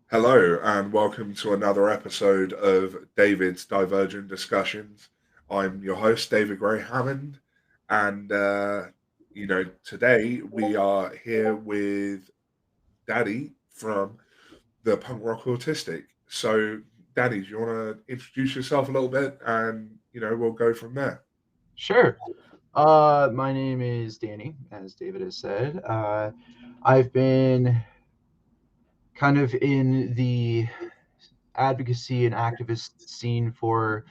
Hello, and welcome to another episode of David's Divergent Discussions. I'm your host, David Gray Hammond, and today we are here with Daddy from the punk rock Autistic. So, Daddy, do you want to introduce yourself a little bit, and we'll go from there. Sure. My name is Dani, as David has said. I've been kind of in the advocacy and activist scene for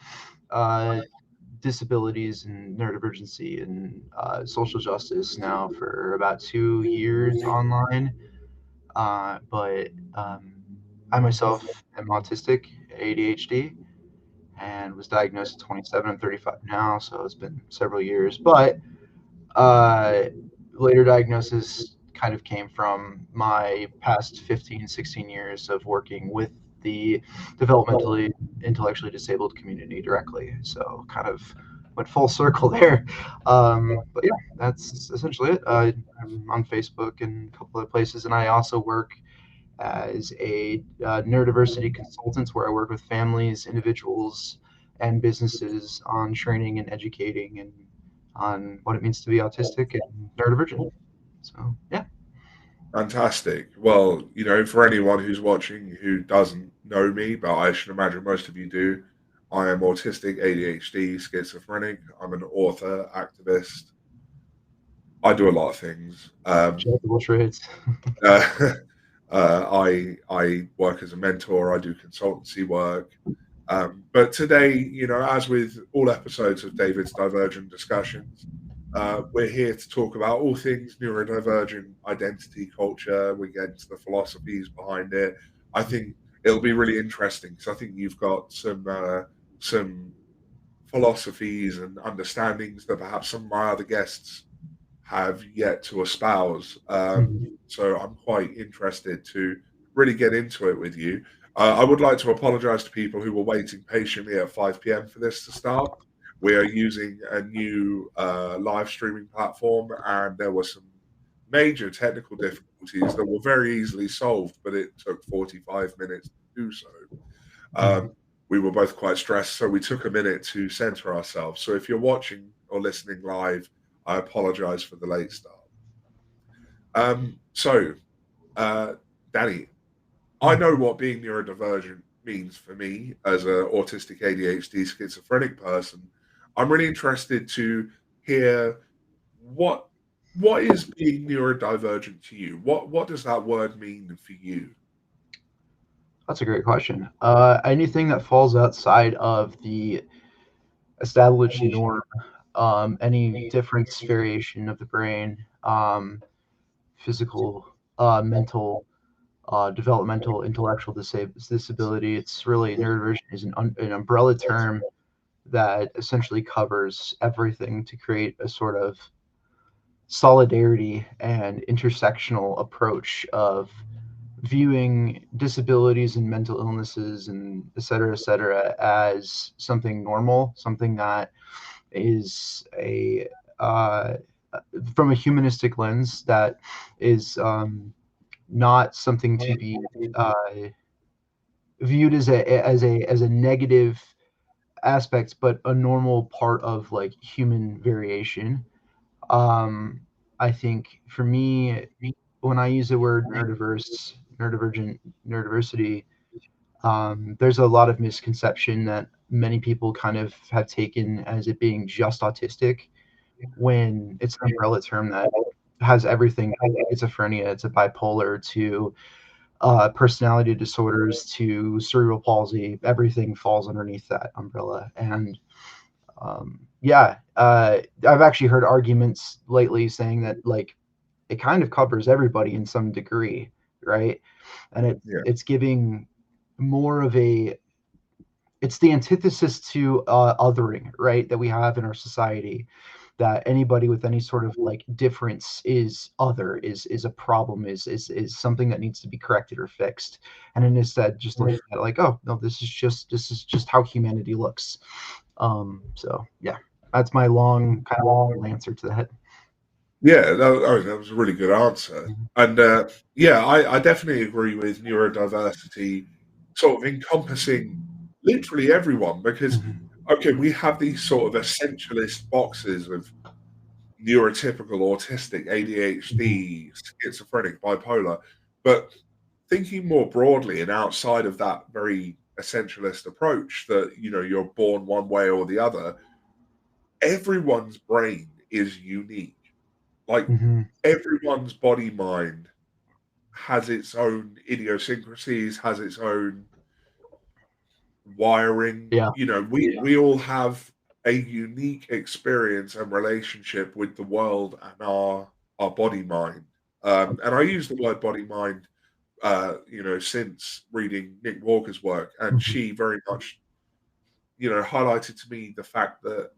uh, disabilities and neurodivergency and social justice now for about 2 years online. But I myself am autistic, ADHD, and was diagnosed at 27. I'm 35 now, so it's been several years. But Uh, later diagnosis kind of came from my past 15, 16 years of working with the developmentally, intellectually disabled community directly. So kind of went full circle there. But yeah, that's essentially it. I'm on Facebook and a couple of places, and I also work as a neurodiversity consultant where I work with families, individuals, and businesses on training and educating and on what it means to be autistic and neurodivergent. So yeah. Fantastic. Well, for anyone who's watching who doesn't know me, but I should imagine most of you do, I am autistic, ADHD, schizophrenic. I'm an author, activist. I do a lot of things. Jack of all trades. Uh, I work as a mentor. I do consultancy work. But today, as with all episodes of David's Divergent Discussions, we're here to talk about all things neurodivergent identity culture. We get into the philosophies behind it. I think it'll be really interesting because I think you've got some philosophies and understandings that perhaps some of my other guests have yet to espouse. Mhm. So I'm quite interested to really get into it with you. I would like to apologize to people who were waiting patiently at 5 p.m. for this to start. We are using a new live streaming platform, and there were some major technical difficulties that were very easily solved, but it took 45 minutes to do so. Um, Mhm. we were both quite stressed, so we took a minute to center ourselves. So if you're watching or listening live, I apologize for the late start. So, uh, Danny, I know what being neurodivergent means for me as an autistic ADHD schizophrenic person. I'm really interested to hear what what is being neurodivergent to you? What does that word mean for you? That's a great question. Anything that falls outside of the established norm, any difference, variation of the brain, physical, mental, developmental, intellectual disability. It's really neurodivergent is an umbrella term that essentially covers everything to create a sort of solidarity and intersectional approach of viewing disabilities and mental illnesses and et cetera, as something normal, something that is a from a humanistic lens that is not something to be uh, viewed as a negative aspect, but a normal part of like human variation. Um, I think for me, when I use the word neurodivergent, neurodiversity, there's a lot of misconception that many people kind of have taken as it being just autistic when it's an umbrella term that has everything schizophrenia, it's a bipolar to personality disorders to cerebral palsy, everything falls underneath that umbrella. And yeah, I've actually heard arguments lately saying that like it kind of covers everybody in some degree, right? And Yeah, it's giving more of a it's the antithesis to othering, right? That we have in our society, that anybody with any sort of like difference is other, is a problem, is something that needs to be corrected or fixed. And then instead, just looking at it like, oh no, this is just how humanity looks. So yeah, that's my long kind of long answer to that. Yeah, that was a really good answer. Mhm. And yeah, I definitely agree with neurodiversity sort of encompassing literally everyone because, Mhm. okay, we have these sort of essentialist boxes of neurotypical, autistic, Mhm. ADHD, schizophrenic, bipolar. But thinking more broadly and outside of that very essentialist approach that, you're born one way or the other, everyone's brain is unique. Like Mhm. everyone's body mind has its own idiosyncrasies, has its own wiring. Yeah. We all have a unique experience and relationship with the world and our body mind. And I use the word body mind, since reading Nick Walker's work, and Mhm. she very much, highlighted to me the fact that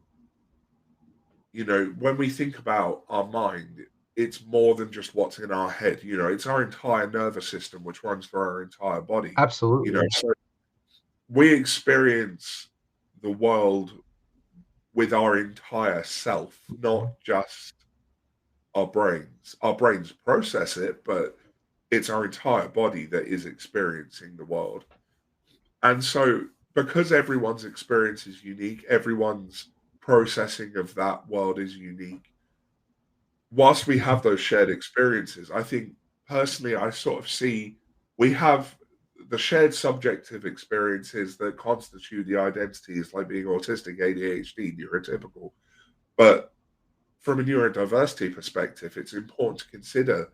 when we think about our mind, it's more than just what's in our head. It's our entire nervous system which runs through our entire body. Absolutely. So we experience the world with our entire self, not just our brains. Our brains process it, but it's our entire body that is experiencing the world. And so, because everyone's experience is unique, everyone's processing of that world is unique. Whilst we Mhm. have those shared experiences, I think personally, I sort of see we have the shared subjective experiences that constitute the identities, like being autistic, ADHD, neurotypical. But from a neurodiversity perspective, it's important to consider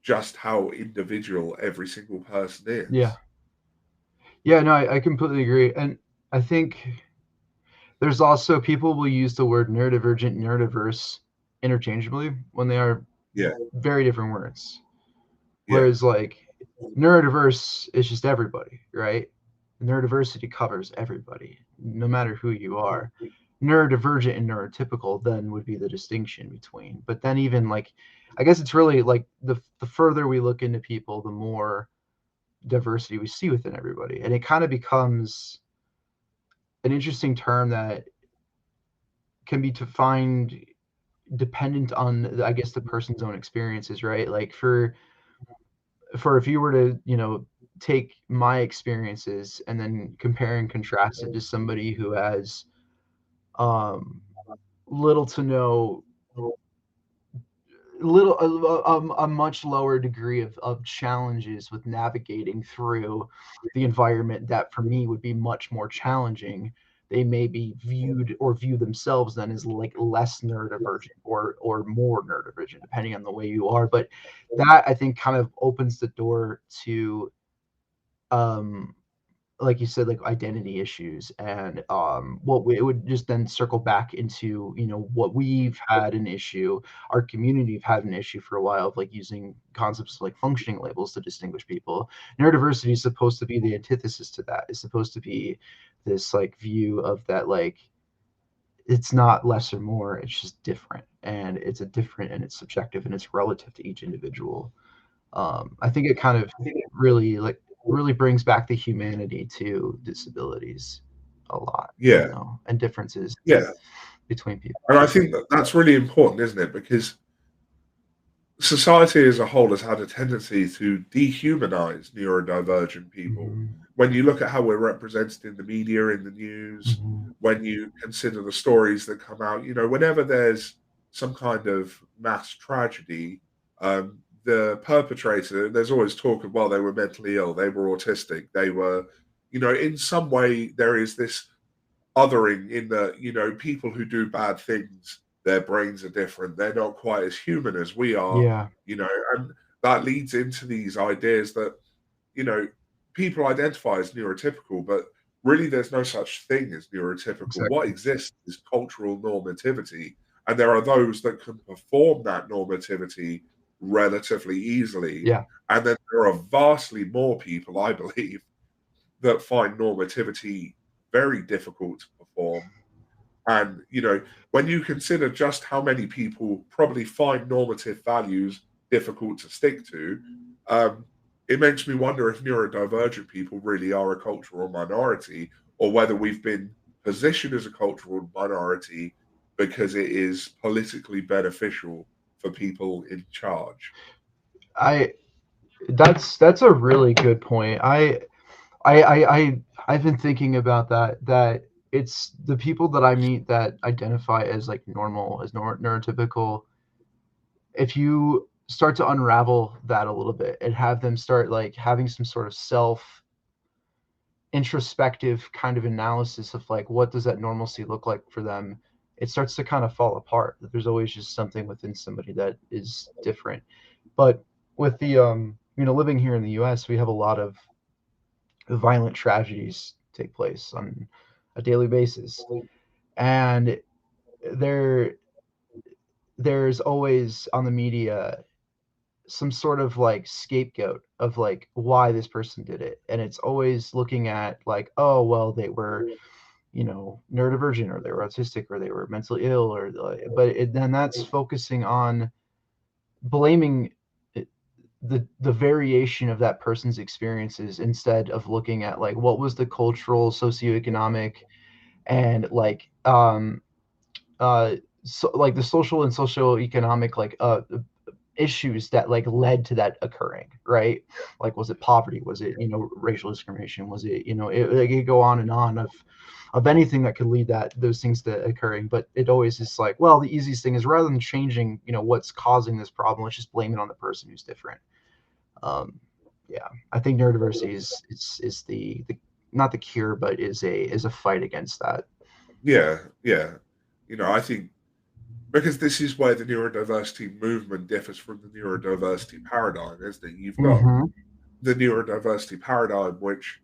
just how individual every single person Yeah. is. Yeah, no, I completely agree. And I think there's also people will use the word neurodivergent, neurodiverse interchangeably when they are Yeah, very different words. yeah, Whereas like neurodiverse is just everybody, right? Neurodiversity covers everybody, no matter who you are. Neurodivergent and neurotypical then would be the distinction between. But then even like I guess it's really like the further we look into people, the more diversity we see within everybody. And it kind of becomes an interesting term that can be defined dependent on I guess the person's own experiences, right? Like for if you were to, take my experiences and then compare and contrast it to somebody who has um little to no little a much lower degree of challenges with navigating through the environment that for me would be much more challenging, they may be viewed or view themselves then as like less neurodivergent or more neurodivergent depending on the way you are. But that I think kind of opens the door to um like you said, like identity issues and it would just then circle back into what we've had an issue, our community have had an issue for a while of like using concepts like functioning labels to distinguish people. Neurodiversity is supposed to be the antithesis to that. It's supposed to be this like view of that like it's not less or more, it's just different, and it's a different and it's subjective and it's relative to each individual. I think it kind of really really brings back the humanity to disabilities a lot, yeah, and differences yeah. between people. And I think that that's really important, isn't it? Because society as a whole has had a tendency to dehumanize neurodivergent people. Mhm. When you look at how we're represented in the media, in the news, Mhm. when you consider the stories that come out, whenever there's some kind of mass tragedy, the perpetrator, there's always talk of, well, they were mentally ill, they were autistic, they were, in some way, there is this othering in that people who do bad things, their brains are different, they're not quite as human as we are, Yeah, and that leads into these ideas that you know people identify as neurotypical, but really there's no such thing as neurotypical. What exactly. exists is cultural normativity, and there are those that can perform that normativity relatively easily, Yeah, and then there are vastly more people, I believe, that find normativity very difficult to perform. And, when you consider just how many people probably find normative values difficult to stick to, um, it makes me wonder if neurodivergent people really are a cultural minority, or whether we've been positioned as a cultural minority because it is politically beneficial for people in charge. That's a really good point. I've been thinking about that it's the people that I meet that identify as like normal, as neurotypical. If you start to unravel that a little bit and have them start like having some sort of self introspective kind of analysis of like what does that normalcy look like for them, it starts to kind of fall apart. There's always just something within somebody that is different. But with the living here in the US, we have a lot of violent tragedies take place on a daily basis, and there there's always on the media some sort of like scapegoat of like why this person did it, and it's always looking at like, oh well, they were neurodivergent, or they were autistic, or they were mentally ill, or then that's focusing on blaming the variation of that person's experiences instead of looking at like what was the cultural, socioeconomic, and like so like the social and socioeconomic like issues that like led to that occurring, right? Like, was it poverty? Was it racial discrimination? Was it it could go on and on of anything that could lead those things to occurring. But it always is like, well, the easiest thing is, rather than changing what's causing this problem, let's just blame it on the person who's different. Yeah, I think neurodiversity is the not the cure, but is a fight against that. Yeah, yeah. I think because this is where the neurodiversity movement differs from the neurodiversity paradigm, isn't it? You've got Mm-hmm. the neurodiversity paradigm, which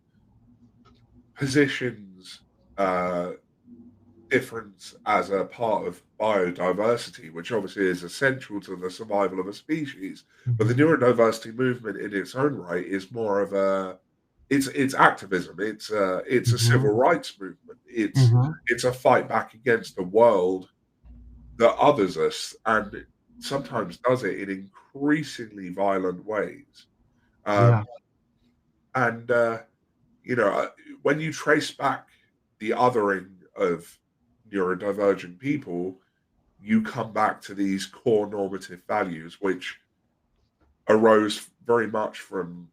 positions difference as a part of biodiversity, which obviously is essential to the survival of a species. But the neurodiversity movement, in its own right, is more of it's activism. It's a civil rights movement. It's a fight back against the world that others us, and sometimes does it in increasingly violent ways. Yeah. And when you trace back the othering of neurodivergent people, you come back to these core normative values, which arose very much from,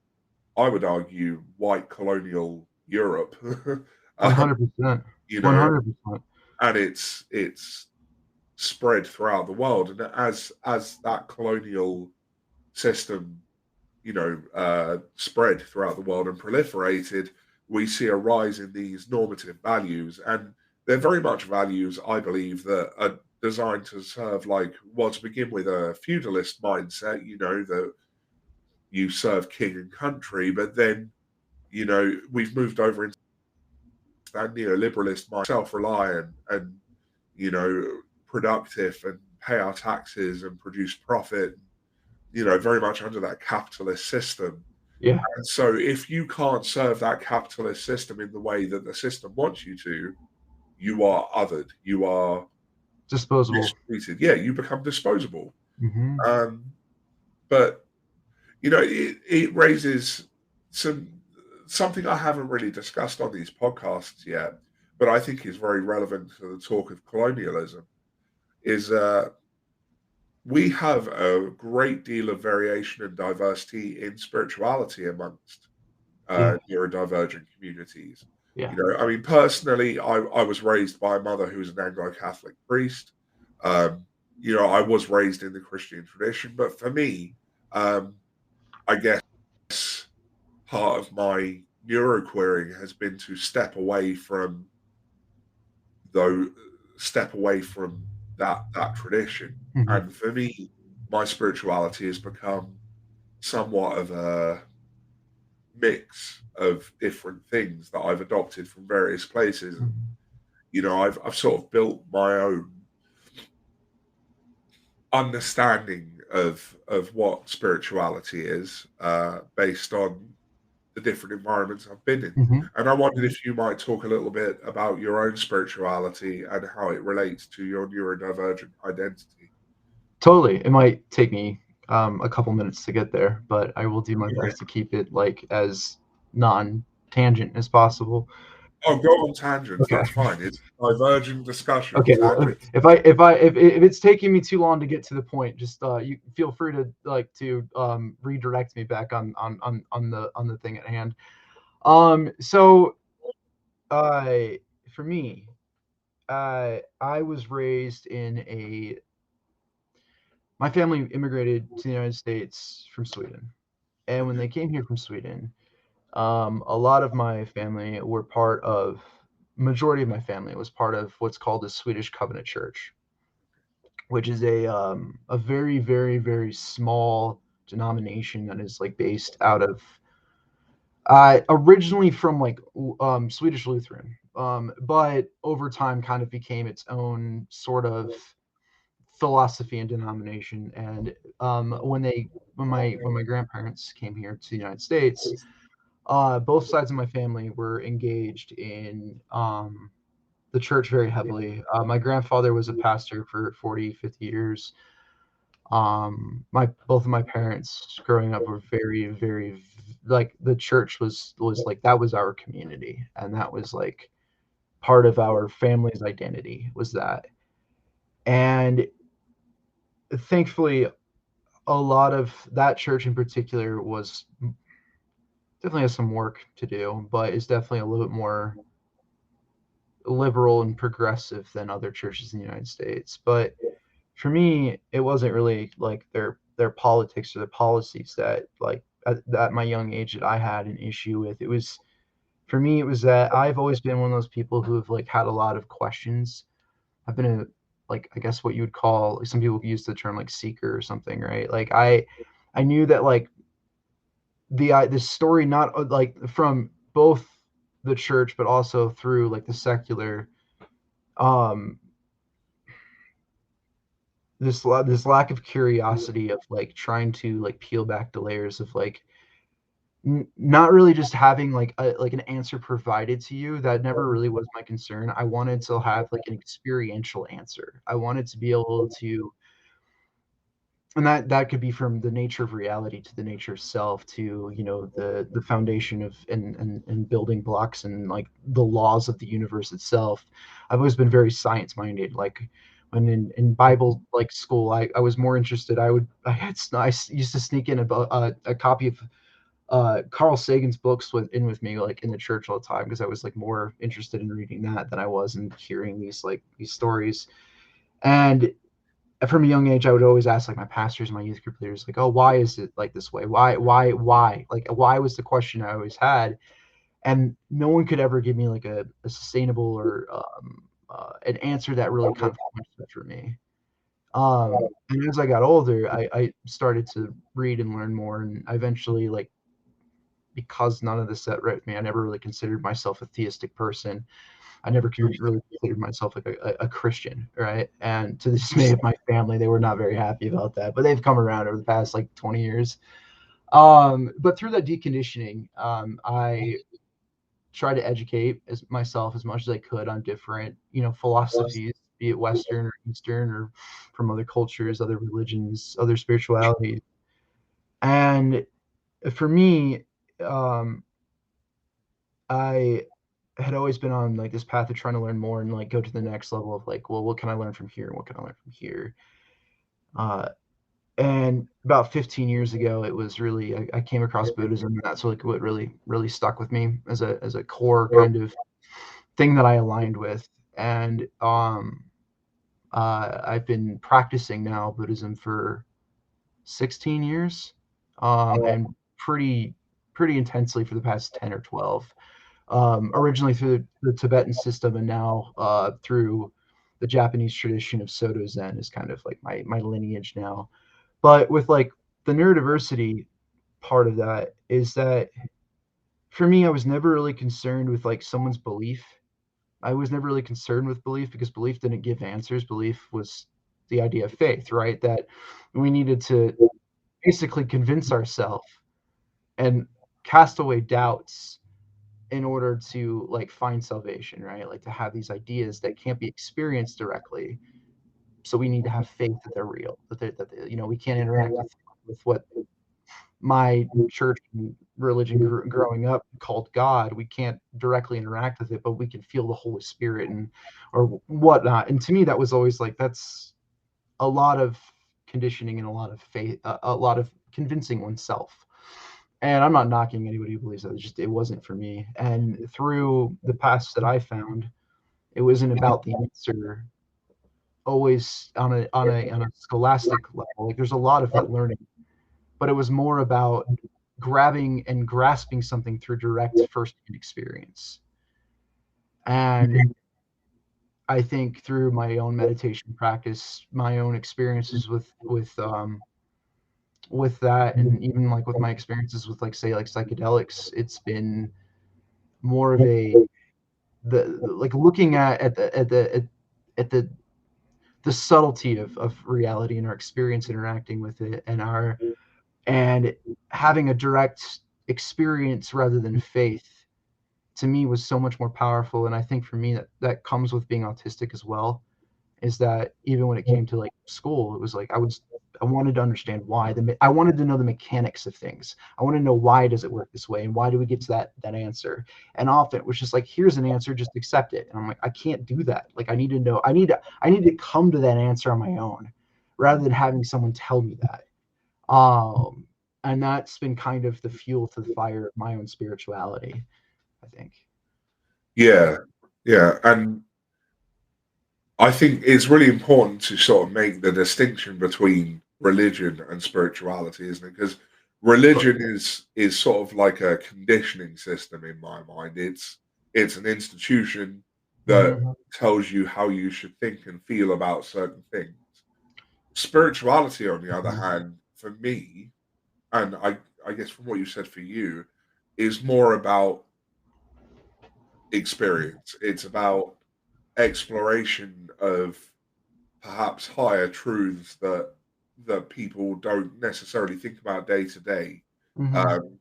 I would argue, white colonial Europe. 100%. you know, 100%. and it's spread throughout the world, and as that colonial system spread throughout the world and proliferated, we see a rise in these normative values, and they're very much values, I believe, that are designed to serve, like, well, to begin with, a feudalist mindset, that you serve king and country, but then, we've moved over into that neoliberalist mind, self-reliant and, productive, and pay our taxes and produce profit, very much under that capitalist system. Yeah. And so if you can't serve that capitalist system in the way that the system wants you to, you are othered. You are Disposable. mistreated. Yeah, you become disposable. Mm-hmm. But it raises something I haven't really discussed on these podcasts yet, but I think is very relevant to the talk of colonialism. Is we have a great deal of variation and diversity in spirituality amongst neurodivergent communities. Yeah. I mean, personally, I was raised by a mother who was an Anglo-Catholic priest. I was raised in the Christian tradition, but for me, I guess part of my neuroqueering has been to step away from that tradition. Mm-hmm. And for me, my spirituality has become somewhat of a mix of different things that I've adopted from various places. And, I've sort of built my own understanding of what spirituality is, based on the different environments I've been in. Mm-hmm. And I wondered if you might talk a little bit about your own spirituality and how it relates to your neurodivergent identity. Totally. It might take me a couple minutes to get there, but I will do my best to keep it like as non-tangent as possible. Oh, go on tangents. Okay. That's fine. It's divergent discussion. Okay. Well, Tangents. if it's taking me too long to get to the point, just you feel free to redirect me back on the thing at hand. So for me, I was raised in a my family immigrated to the United States from Sweden, and when they came here from Sweden, a lot of my family were part of majority of my family was part of what's called the Swedish Covenant Church, which is a very very very small denomination that is like based out of originally from like Swedish Lutheran, but over time kind of became its own sort of philosophy and denomination. And when my grandparents came here to the United States, both sides of my family were engaged in the church very heavily. My grandfather was a pastor for 40, 50 years. My both of my parents growing up were very, very like the church was like that was our community, and that was like part of our family's identity was that. And thankfully, a lot of that church in particular was definitely has some work to do, but is definitely a little bit more liberal and progressive than other churches in the United States. But for me, it wasn't really like their politics or their policies that like at my young age that I had an issue with. It was for me, it was that I've always been one of those people who have like had a lot of questions. I've been a like I guess what you would call like, some people use the term like seeker or something, right? Like I knew that like the story not like from both the church but also through like the secular um this lack of curiosity of like trying to like peel back the layers of like not really just having like an answer provided to you. That never really was my concern. I wanted to have like an experiential answer. I wanted to be able to, and that could be from the nature of reality to the nature of self to the foundation of and building blocks and like the laws of the universe itself. I've always been very science minded. Like when in Bible like school, I was more interested. I used to sneak in a copy of Carl Sagan's books with me like in the church all the time because I was like more interested in reading that than I was in hearing these stories. And from a young age, I would always ask like my pastors, my youth group leaders, like, "Oh, why is it like this way? Why? Like, why was the question I always had?" And no one could ever give me like a sustainable or an answer that really kind of quenched that for me. And as I got older, I started to read and learn more, and I eventually like because none of this set right with me, I never really considered myself a theistic person. I never really considered myself like a Christian, right? And to the dismay of my family, they were not very happy about that. But they've come around over the past like 20 years. But through that deconditioning, I tried to educate myself as much as I could on different, philosophies, be it Western or Eastern or from other cultures, other religions, other spiritualities. And for me, um, I had always been on like this path of trying to learn more and like go to the next level of like, well, what can I learn from here? What can I learn from here? Uh, and about 15 years ago, it was really I came across Buddhism, and that's like what really stuck with me as a core kind of thing that I aligned with. And I've been practicing now Buddhism for 16 years, and pretty intensely for the past 10 or 12. Originally through the Tibetan system, and now through the Japanese tradition of Soto Zen is kind of like my lineage now. But with like the neurodiversity part of that is that for me, I was never really concerned with like someone's belief. I was never really concerned with belief because belief didn't give answers. Belief was the idea of faith, right? That we needed to basically convince ourselves and cast away doubts in order to like find salvation, right? Like to have these ideas that can't be experienced directly. So we need to have faith that they're real, that we can't interact with what my church and religion growing up called God. We can't directly interact with it, but we can feel the Holy Spirit and or whatnot. And to me, that was always like, that's a lot of conditioning and a lot of faith, a lot of convincing oneself. And I'm not knocking anybody who believes that. It's just, it wasn't for me. And through the paths that I found, it wasn't about the answer always on a scholastic level. Like there's a lot of that learning, but it was more about grabbing and grasping something through direct first-hand experience. And I think through my own meditation practice, my own experiences with that, and even like with my experiences with like say like psychedelics, it's been more of a the like looking at the subtlety of reality and our experience interacting with it and having a direct experience rather than faith to me was so much more powerful. And I think for me that comes with being autistic as well, is that even when it came to like school, it was like I wanted to understand why I wanted to know the mechanics of things. I want to know why does it work this way and why do we get to that answer. And often it was just like, here's an answer, just accept it. And I'm like, I can't do that. Like I need to know, I need to come to that answer on my own rather than having someone tell me that. And that's been kind of the fuel to the fire of my own spirituality, I think. Yeah, yeah, and I think it's really important to sort of make the distinction between religion and spirituality, isn't it? Because religion is sort of like a conditioning system in my mind. It's an institution that Mm-hmm. tells you how you should think and feel about certain things. Spirituality, on the other hand, for me, and I guess from what you said for you, is more about experience. It's about exploration of perhaps higher truths that people don't necessarily think about day to day. Mm-hmm. Um,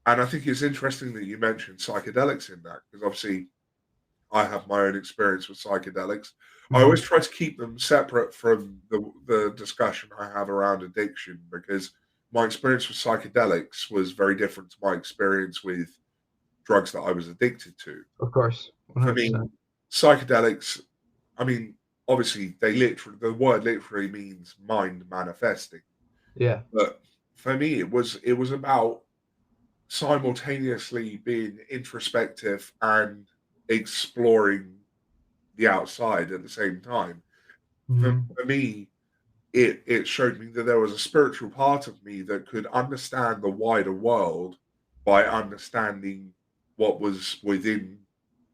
and I think it's interesting that you mentioned psychedelics in that, because obviously I have my own experience with psychedelics. I Mm-hmm. always try to keep them separate from the discussion I have around addiction, because my experience with psychedelics was very different to my experience with drugs that I was addicted to. Of course, For 100%. me, psychedelics, I mean, obviously the word literally means mind manifesting. Yeah. But for me, it was about simultaneously being introspective and exploring the outside at the same time. For, Mm-hmm. for me, it showed me that there was a spiritual part of me that could understand the wider world by understanding what was within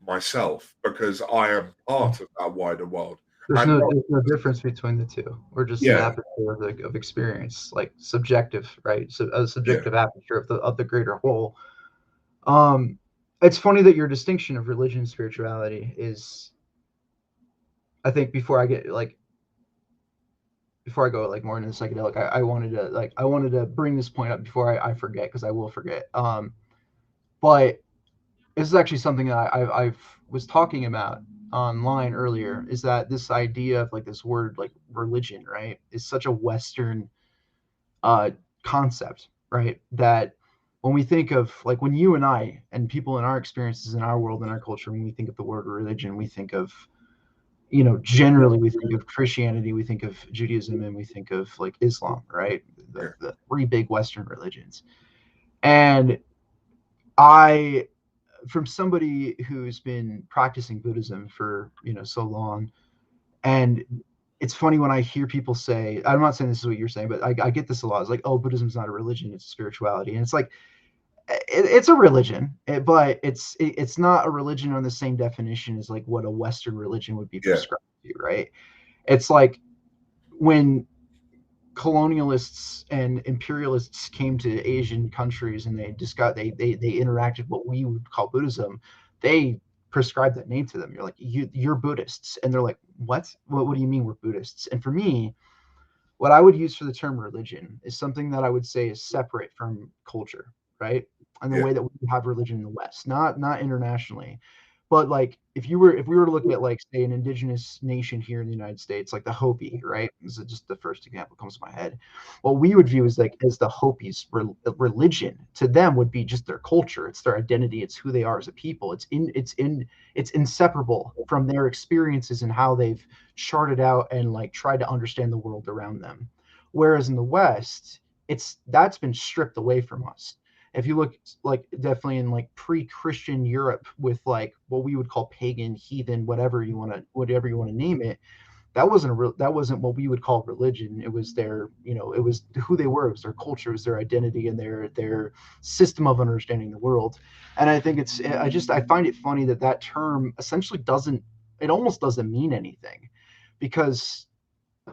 myself, because I am part of that wider world. And not, There's no difference between the two. We're just an yeah, aperture of experience, like subjective, right? So a yeah, subjective aperture of the greater whole. Um, it's funny that your distinction of religion and spirituality is, I think before I go like more into the psychedelic, I wanted to bring this point up before I forget, because I will forget. But this is actually something that I've was talking about online earlier, is that this idea of like this word like religion, right, is such a Western uh, concept, right? That when we think of like when you and I and people in our experiences in our world and our culture, when we think of the word religion, we think of, generally we think of Christianity, we think of Judaism, and we think of like Islam, right? yeah, The three big Western religions. And I, from somebody who's been practicing Buddhism for, so long, and it's funny when I hear people say, I'm not saying this is what you're saying, but I get this a lot. It's like, oh, Buddhism's not a religion, it's a spirituality. And it's like, it's a religion, but it's not a religion on the same definition as like what a Western religion would be yeah, prescribed to, right? It's like when colonialists and imperialists came to Asian countries and they interacted what we would call Buddhism, they prescribed that name to them. You're like, you're Buddhists, and they're like, what do you mean we're Buddhists? And for me, what I would use for the term religion is something that I would say is separate from culture, right? And the yeah, way that we have religion in the West, not internationally, But like if we were to look at like say an indigenous nation here in the United States, like the Hopi, right? This is just the first example comes to my head. What we would view as like as the Hopis' religion to them would be just their culture, it's their identity, it's who they are as a people. It's inseparable from their experiences and how they've charted out and like tried to understand the world around them. Whereas in the West, that's been stripped away from us. If you look like definitely in like pre-Christian Europe with like what we would call pagan, heathen, whatever you want to name it, that wasn't what we would call religion. It was their, it was who they were, it was their culture, it was their identity and their system of understanding the world. And I think I find it funny that that term essentially almost doesn't mean anything, because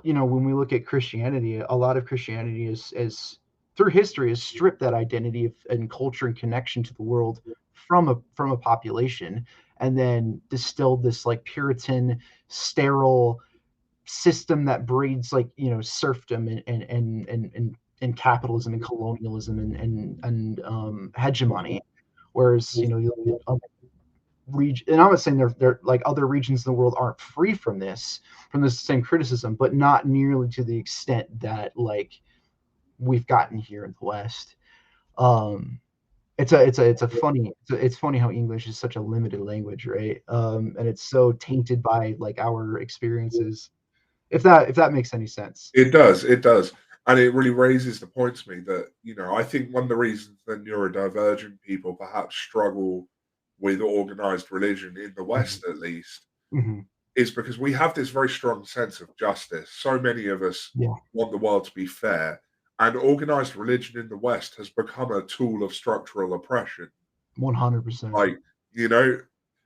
when we look at Christianity, a lot of Christianity is through history has stripped that identity and culture and connection to the world from a population, and then distilled this like Puritan, sterile system that breeds like serfdom and capitalism and colonialism and hegemony. Whereas region, and I'm not saying they're like other regions in the world aren't free from this same criticism, but not nearly to the extent that like we've gotten here in the West. It's funny how English is such a limited language, right? And it's so tainted by like our experiences. If that makes any sense. It does. And it really raises the point to me that, I think one of the reasons that neurodivergent people perhaps struggle with organized religion in the West, at least, Mm-hmm. is because we have this very strong sense of justice. So many of us Yeah, want the world to be fair. And organized religion in the West has become a tool of structural oppression. 100%. Like,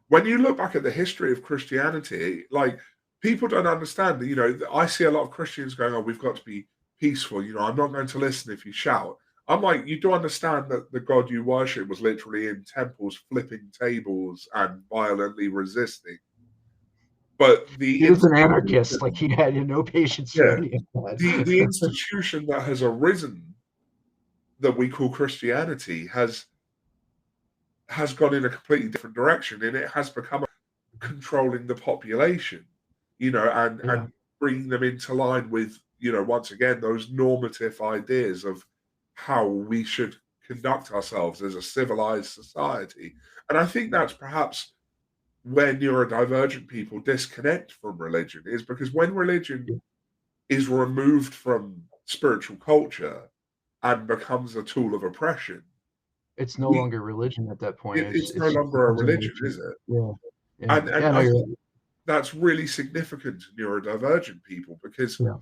when you look back at the history of Christianity, like, people don't understand that, I see a lot of Christians going, oh, we've got to be peaceful. I'm not going to listen if you shout. I'm like, you do understand that the God you worship was literally in temples, flipping tables and violently resisting. But He was an anarchist. Like he had no patience for yeah, any of the that. institution that has arisen that we call Christianity has gone in a completely different direction, and it has become controlling the population, and Yeah. bringing them into line with, once again, those normative ideas of how we should conduct ourselves as a civilized society. And I think that's perhaps where neurodivergent people disconnect from religion, is because when religion is removed from spiritual culture and becomes a tool of oppression, It's no longer religion at that point. it's no It's just longer a becomes a religion, nature. is it? Yeah. Yeah. And Yeah. No, I you're think right. that's really significant to neurodivergent people, because Yeah.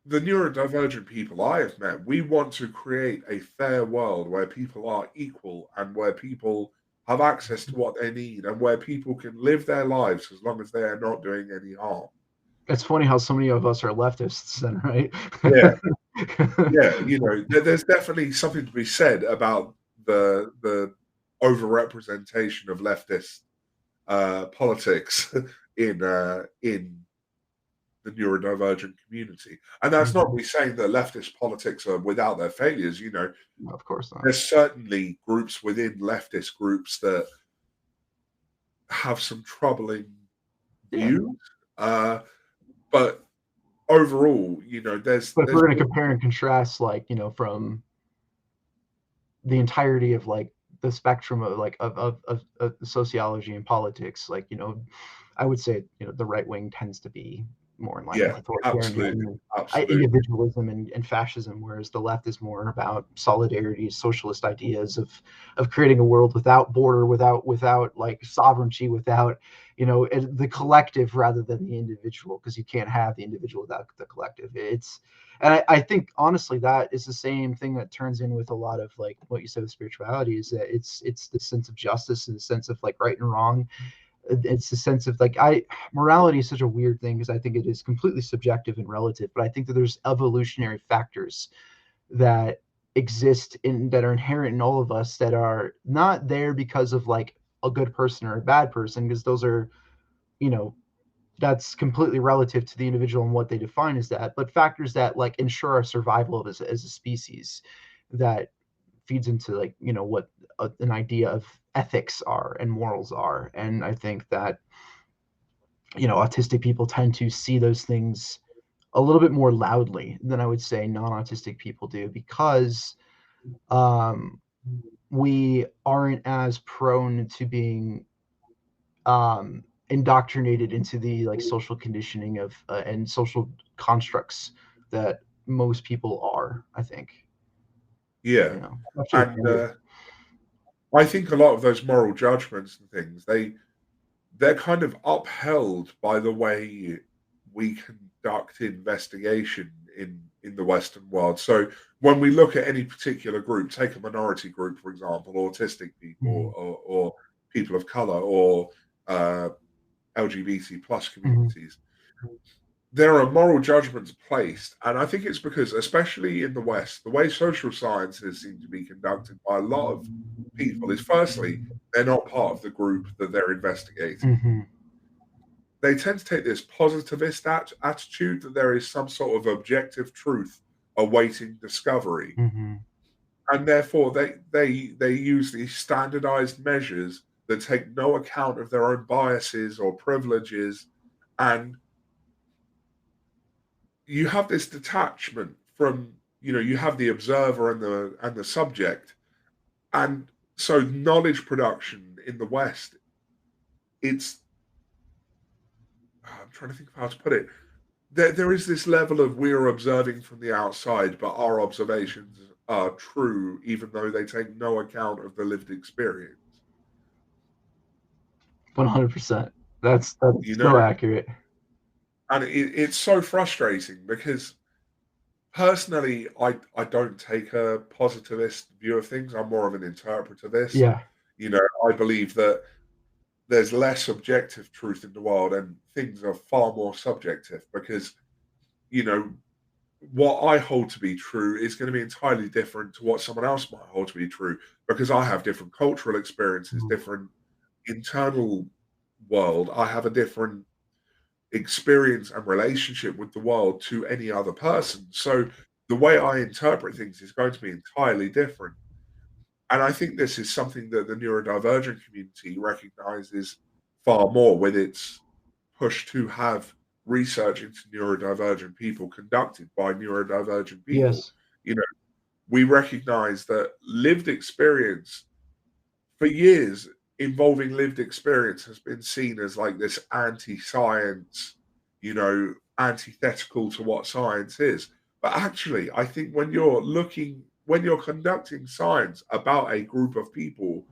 the neurodivergent people I have met, we want to create a fair world where people are equal and where people have access to what they need and where people can live their lives as long as they are not doing any harm. It's funny how so many of us are leftists then, right? Yeah. Yeah, there's definitely something to be said about the overrepresentation of leftist politics in the neurodivergent community. And that's not me saying that leftist politics are without their failures. No, of course not. There's certainly groups within leftist groups that have some troubling views. But overall, But if we're going to compare and contrast, like, from the entirety of like the spectrum of like of sociology and politics, like, I would say, the right wing tends to be more in line with authoritarianism, absolutely. individualism and fascism, whereas the left is more about solidarity, socialist ideas of creating a world without border, without like sovereignty, without the collective rather than the individual, because you can't have the individual without the collective. And I think honestly that is the same thing that turns in with a lot of like what you said with spirituality, is that it's the sense of justice and the sense of like right and wrong. It's the sense of like morality is such a weird thing, because I think it is completely subjective and relative, but I think that there's evolutionary factors that exist that are inherent in all of us, that are not there because of like a good person or a bad person, because those are, that's completely relative to the individual and what they define as that, but factors that like ensure our survival as a species, that feeds into like what an idea of ethics are and morals are. And I think that, autistic people tend to see those things a little bit more loudly than I would say non-autistic people do, because um, we aren't as prone to being indoctrinated into the like social conditioning of and social constructs that most people are, I think. Yeah. Especially And I think a lot of those moral judgments and things, they're kind of upheld by the way we conduct investigation in the Western world. So when we look at any particular group, take a minority group, for example, autistic people, or people of color, or LGBT plus communities, there are moral judgments placed. And I think it's because, especially in the West, the way social sciences seem to be conducted by a lot of people is, firstly, they're not part of the group that they're investigating. They tend to take this positivist attitude that there is some sort of objective truth awaiting discovery. And therefore they use these standardized measures that take no account of their own biases or privileges. And you have this detachment from, you have the observer and the subject. And so knowledge production in the West, I'm trying to think of how to put it. There is this level of, we're observing from the outside, but our observations are true, even though they take no account of the lived experience. 100%. That's so accurate. And it's so frustrating because, personally, I don't take a positivist view of things. I'm more of an interpretivist. Yeah. I believe that there's less objective truth in the world and things are far more subjective, because, what I hold to be true is going to be entirely different to what someone else might hold to be true, because I have different cultural experiences, different internal world. I have a different experience and relationship with the world to any other person. So the way I interpret things is going to be entirely different. And I think this is something that the neurodivergent community recognizes far more, with its push to have research into neurodivergent people conducted by neurodivergent people. Yes. We recognize that lived experience, for years, involving lived experience has been seen as like this anti-science, antithetical to what science is. But actually, I think when you're conducting science about a group of people,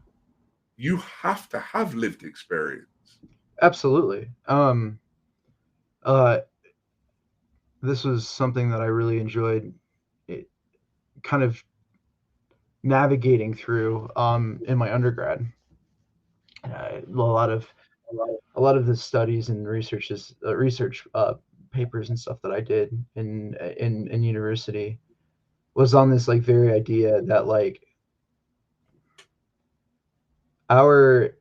you have to have lived experience. Absolutely. This was something that I really enjoyed, kind of navigating through in my undergrad. A lot of the studies and research papers and stuff that I did in university was on this like very idea that like our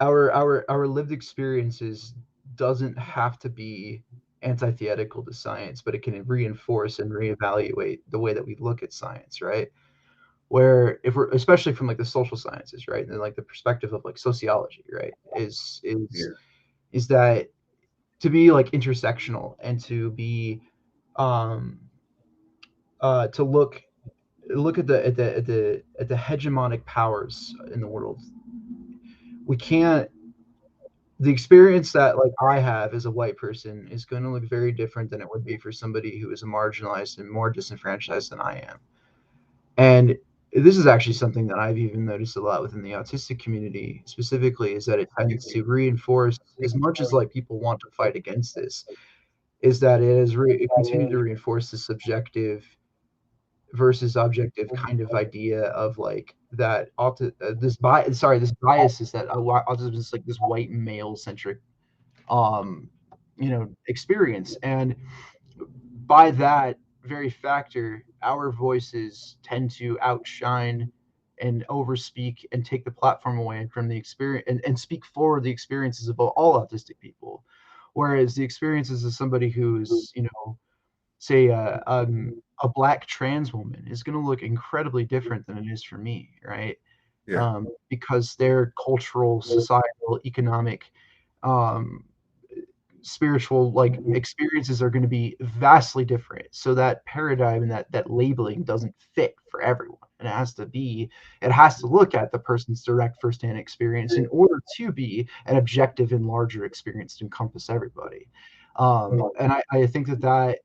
lived experiences doesn't have to be antithetical to science, but it can reinforce and reevaluate the way that we look at science, right? Where if we're, especially from like the social sciences, right, and like the perspective of like sociology, right, is that to be like intersectional and to be to look at the hegemonic powers in the world. We can't, the experience that like I have as a white person is going to look very different than it would be for somebody who is marginalized and more disenfranchised than I am. And this is actually something that I've even noticed a lot within the autistic community specifically, is that it tends to reinforce, as much as like people want to fight against this, is that it continued to reinforce the subjective versus objective kind of idea of like that this bias is that autism is like this white male centric experience, and by that very factor our voices tend to outshine and overspeak and take the platform away from the experience, and speak for the experiences of all autistic people, whereas the experiences of somebody who's say a black trans woman is going to look incredibly different than it is for me, right? Yeah. Because their cultural, societal, economic, um, spiritual like experiences are going to be vastly different. So that paradigm and that labeling doesn't fit for everyone. And it has to look at the person's direct firsthand experience in order to be an objective and larger experience to encompass everybody. And I think that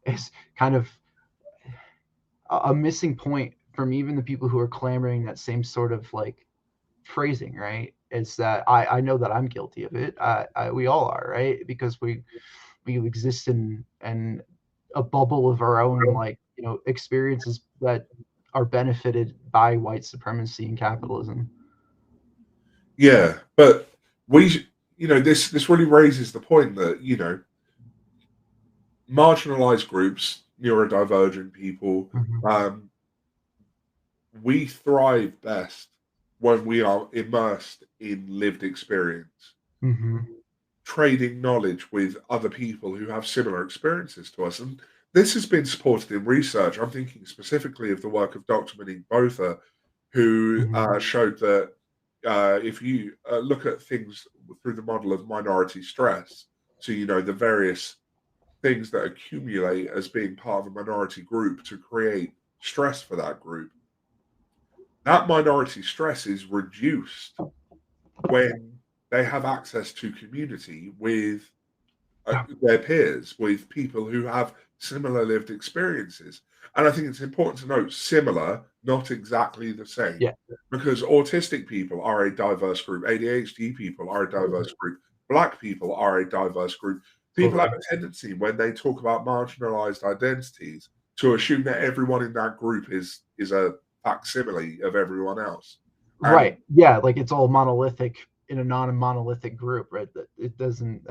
is kind of a missing point from even the people who are clamoring that same sort of like phrasing, right? Is that I know that I'm guilty of it. We all are, right? Because we exist in a bubble of our own, like, experiences that are benefited by white supremacy and capitalism. Yeah, but this really raises the point that marginalized groups, neurodivergent people, Mm-hmm. um, we thrive best when we are immersed in lived experience, Mm-hmm. trading knowledge with other people who have similar experiences to us. And this has been supported in research. I'm thinking specifically of the work of Dr. Monique Botha, who Mm-hmm. showed that if you look at things through the model of minority stress, so the various things that accumulate as being part of a minority group to create stress for that group, that minority stress is reduced when they have access to community with Yeah. their peers, with people who have similar lived experiences. And I think it's important to note similar, not exactly the same, Yeah. because autistic people are a diverse group, ADHD people are a diverse group, Black people are a diverse group. People have Totally. a tendency when they talk about marginalized identities to assume that everyone in that group is a facsimile of everyone else. And Right. Yeah. Like it's all monolithic in a non-monolithic group, right? That it doesn't.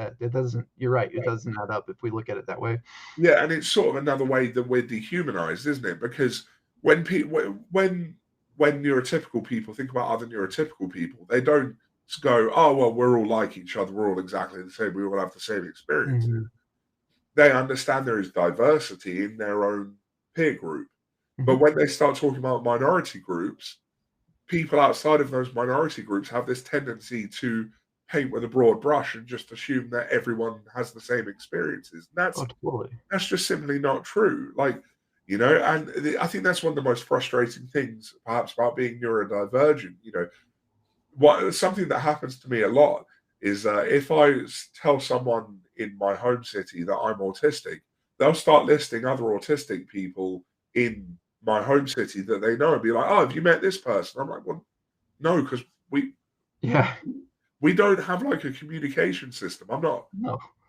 You're right. It doesn't add up if we look at it that way. yeah, and it's sort of another way that we're dehumanized, isn't it? Because when people when neurotypical people think about other neurotypical people, they don't go, "Oh, well, we're all like each other. We're all exactly the same. We all have the same experiences." Mm-hmm. They understand there is diversity in their own peer group. Mm-hmm. But when they start talking about minority groups, people outside of those minority groups have this tendency to paint with a broad brush and just assume that everyone has the same experiences. And Oh, totally. that's just simply not true. And I think that's one of the most frustrating things, perhaps, about being neurodivergent. What something that happens to me a lot is if I tell someone in my home city that I'm autistic, they'll start listing other autistic people in my home city that they know and be like, "Oh, have you met this person?" I'm like, "Well, no, because we Yeah. we don't have like a communication system. No.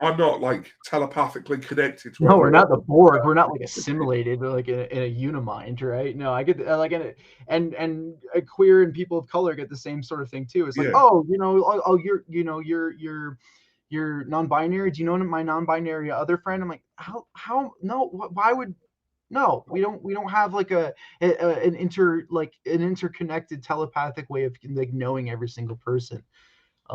I'm not like telepathically connected to No, we're everyone." not the Borg. We're not like assimilated, like in a unimind, right? No, I get like queer and people of color get the same sort of thing too. It's like, Yeah, oh, you're non-binary. Do you know my non-binary other friend? I'm like, how no? Why would no? We don't have like an interconnected telepathic way of like knowing every single person.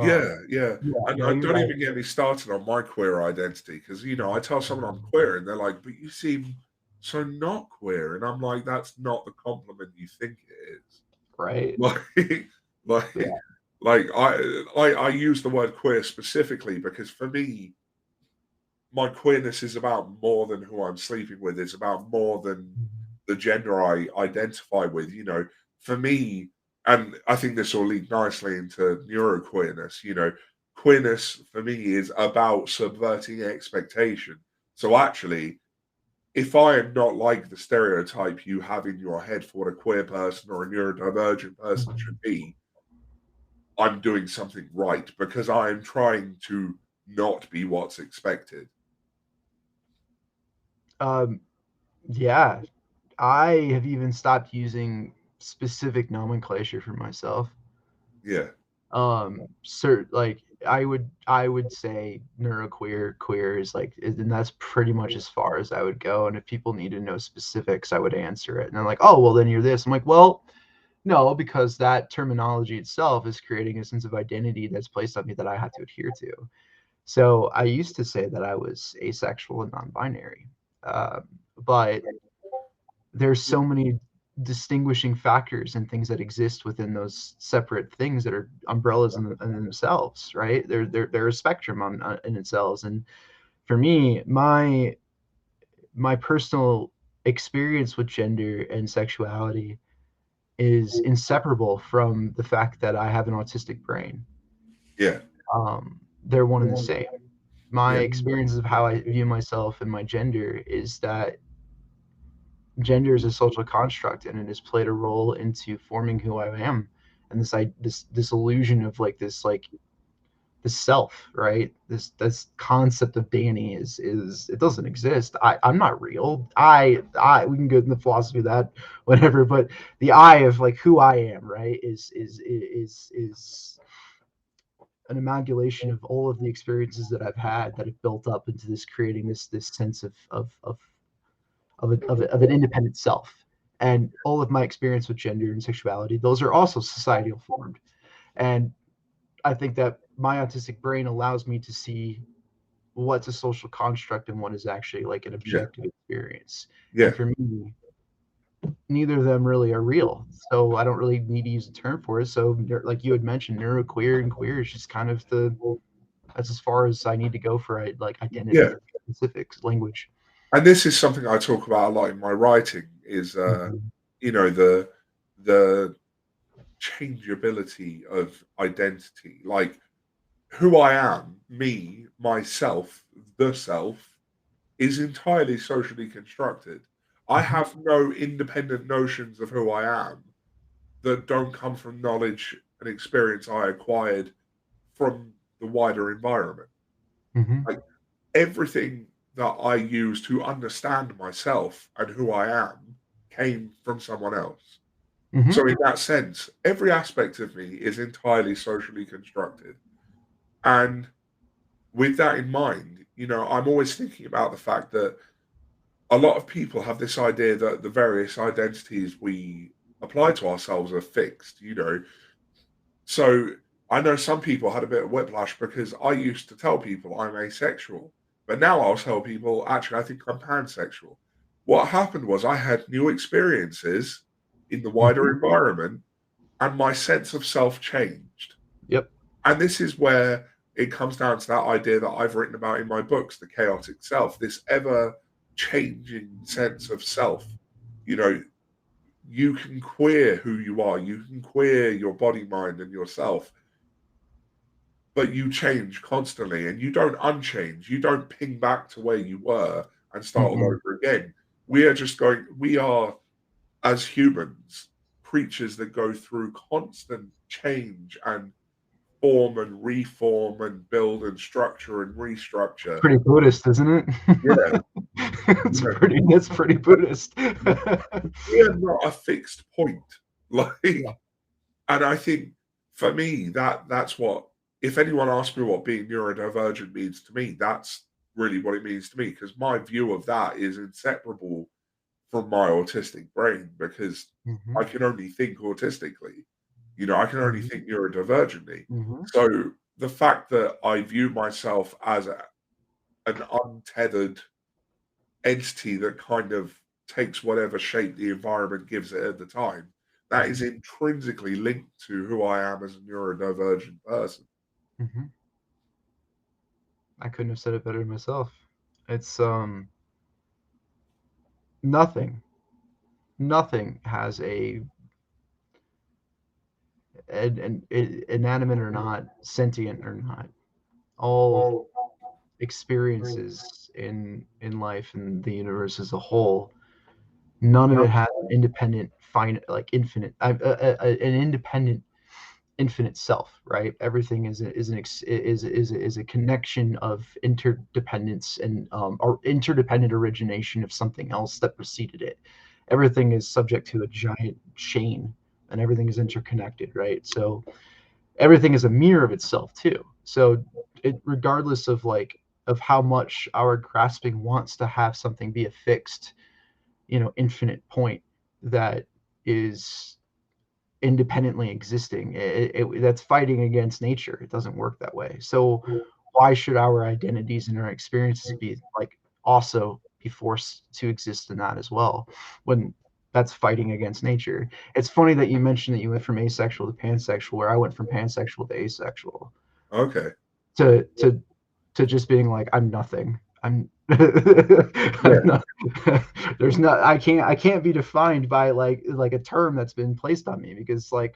yeah, yeah. Yeah, And no, you're don't right. even get me started on my queer identity because I tell someone I'm queer and they're like, "But you seem so not queer," and I'm like, "That's not the compliment you think it is." Right. Like, like, Yeah. I use the word queer specifically because for me, my queerness is about more than who I'm sleeping with. It's about more than the gender I identify with. For me, and I think this will lead nicely into neuroqueerness. Queerness for me is about subverting expectation. So actually, if I am not like the stereotype you have in your head for what a queer person or a neurodivergent person should Mhm. be, I'm doing something right because I am trying to not be what's expected. Um, yeah, I have even stopped using specific nomenclature for myself. Yeah. Like I would say neuroqueer, queer is like, and that's pretty much as far as I would go. And if people need to know specifics, I would answer it. And I'm like, oh, well, then you're this. I'm like, well, no, because that terminology itself is creating a sense of identity that's placed on me that I have to adhere to. So I used to say that I was asexual and non-binary, but there's so many distinguishing factors and things that exist within those separate things that are umbrellas in themselves, right? They're a spectrum in itself. And for me, my personal experience with gender and sexuality is inseparable from the fact that I have an autistic brain. Yeah. They're one and the same. My Yeah. experience of how I view myself and my gender is that gender is a social construct, and it has played a role into forming who I am, and this illusion of like this self, right? This concept of Dani is it doesn't exist. I'm not real. I we can go into the philosophy of that, whatever, but the I of like who I am, right, is an amalgamation of all of the experiences that I've had that have built up into this, creating this sense of an independent self. And all of my experience with gender and sexuality, those are also societal formed. And I think that my autistic brain allows me to see what's a social construct and what is actually like an Yeah. objective experience. Yeah. And for me, neither of them really are real. So I don't really need to use a term for it. So like you had mentioned, neuroqueer and queer is just kind of that's as far as I need to go for like Yeah. identity specifics language. And this is something I talk about a lot in my writing is, Mm-hmm. the changeability of identity. Like who I am, me, myself, the self, is entirely socially constructed. I Mm-hmm. have no independent notions of who I am that don't come from knowledge and experience I acquired from the wider environment. Mm-hmm. Like everything that I use to understand myself and who I am came from someone else. Mm-hmm. So, in that sense, every aspect of me is entirely socially constructed. And with that in mind, I'm always thinking about the fact that a lot of people have this idea that the various identities we apply to ourselves are fixed. So I know some people had a bit of whiplash because I used to tell people I'm asexual, but now I'll tell people actually I think I'm pansexual. What happened was I had new experiences in the wider Mm-hmm. environment and my sense of self changed. Yep. And this is where it comes down to that idea that I've written about in my books, the chaotic self, this ever changing sense of self. You know, you can queer who you are, you can queer your body, mind, and yourself, but you change constantly and you don't unchange. You don't ping back to where you were and start all Mm-hmm. over again. We are, as humans, creatures that go through constant change and form and reform and build and structure and restructure. Pretty Buddhist, isn't it? Yeah, That's pretty Buddhist. we are not a fixed point. Yeah. Like, and I think for me, that's what, if anyone asks me what being neurodivergent means to me, that's really what it means to me. Because my view of that is inseparable from my autistic brain because Mm-hmm. I can only think autistically. I can only Mm-hmm. think neurodivergently. Mm-hmm. So the fact that I view myself as an untethered entity that kind of takes whatever shape the environment gives it at the time, that is intrinsically linked to who I am as a neurodivergent person. Mm-hmm. I couldn't have said it better myself. It's nothing. Nothing has an inanimate or not, sentient or not. All experiences in life and the universe as a whole, none of it has an independent, like infinite, an independent, infinite self. Right? Everything is a connection of interdependence and or interdependent origination of something else that preceded it. Everything is subject to a giant chain, and everything is interconnected. Right? So everything is a mirror of itself too. So regardless of like of how much our grasping wants to have something be a fixed, infinite point that is independently existing, that's fighting against nature. It doesn't work that way. So why should our identities and our experiences be like also be forced to exist in that as well, when that's fighting against nature? It's funny that you mentioned that you went from asexual to pansexual, where I went from pansexual to asexual, Okay. to just being like, I'm nothing. I'm Yeah. I'm not, there's not, I can't be defined by like a term that's been placed on me, because like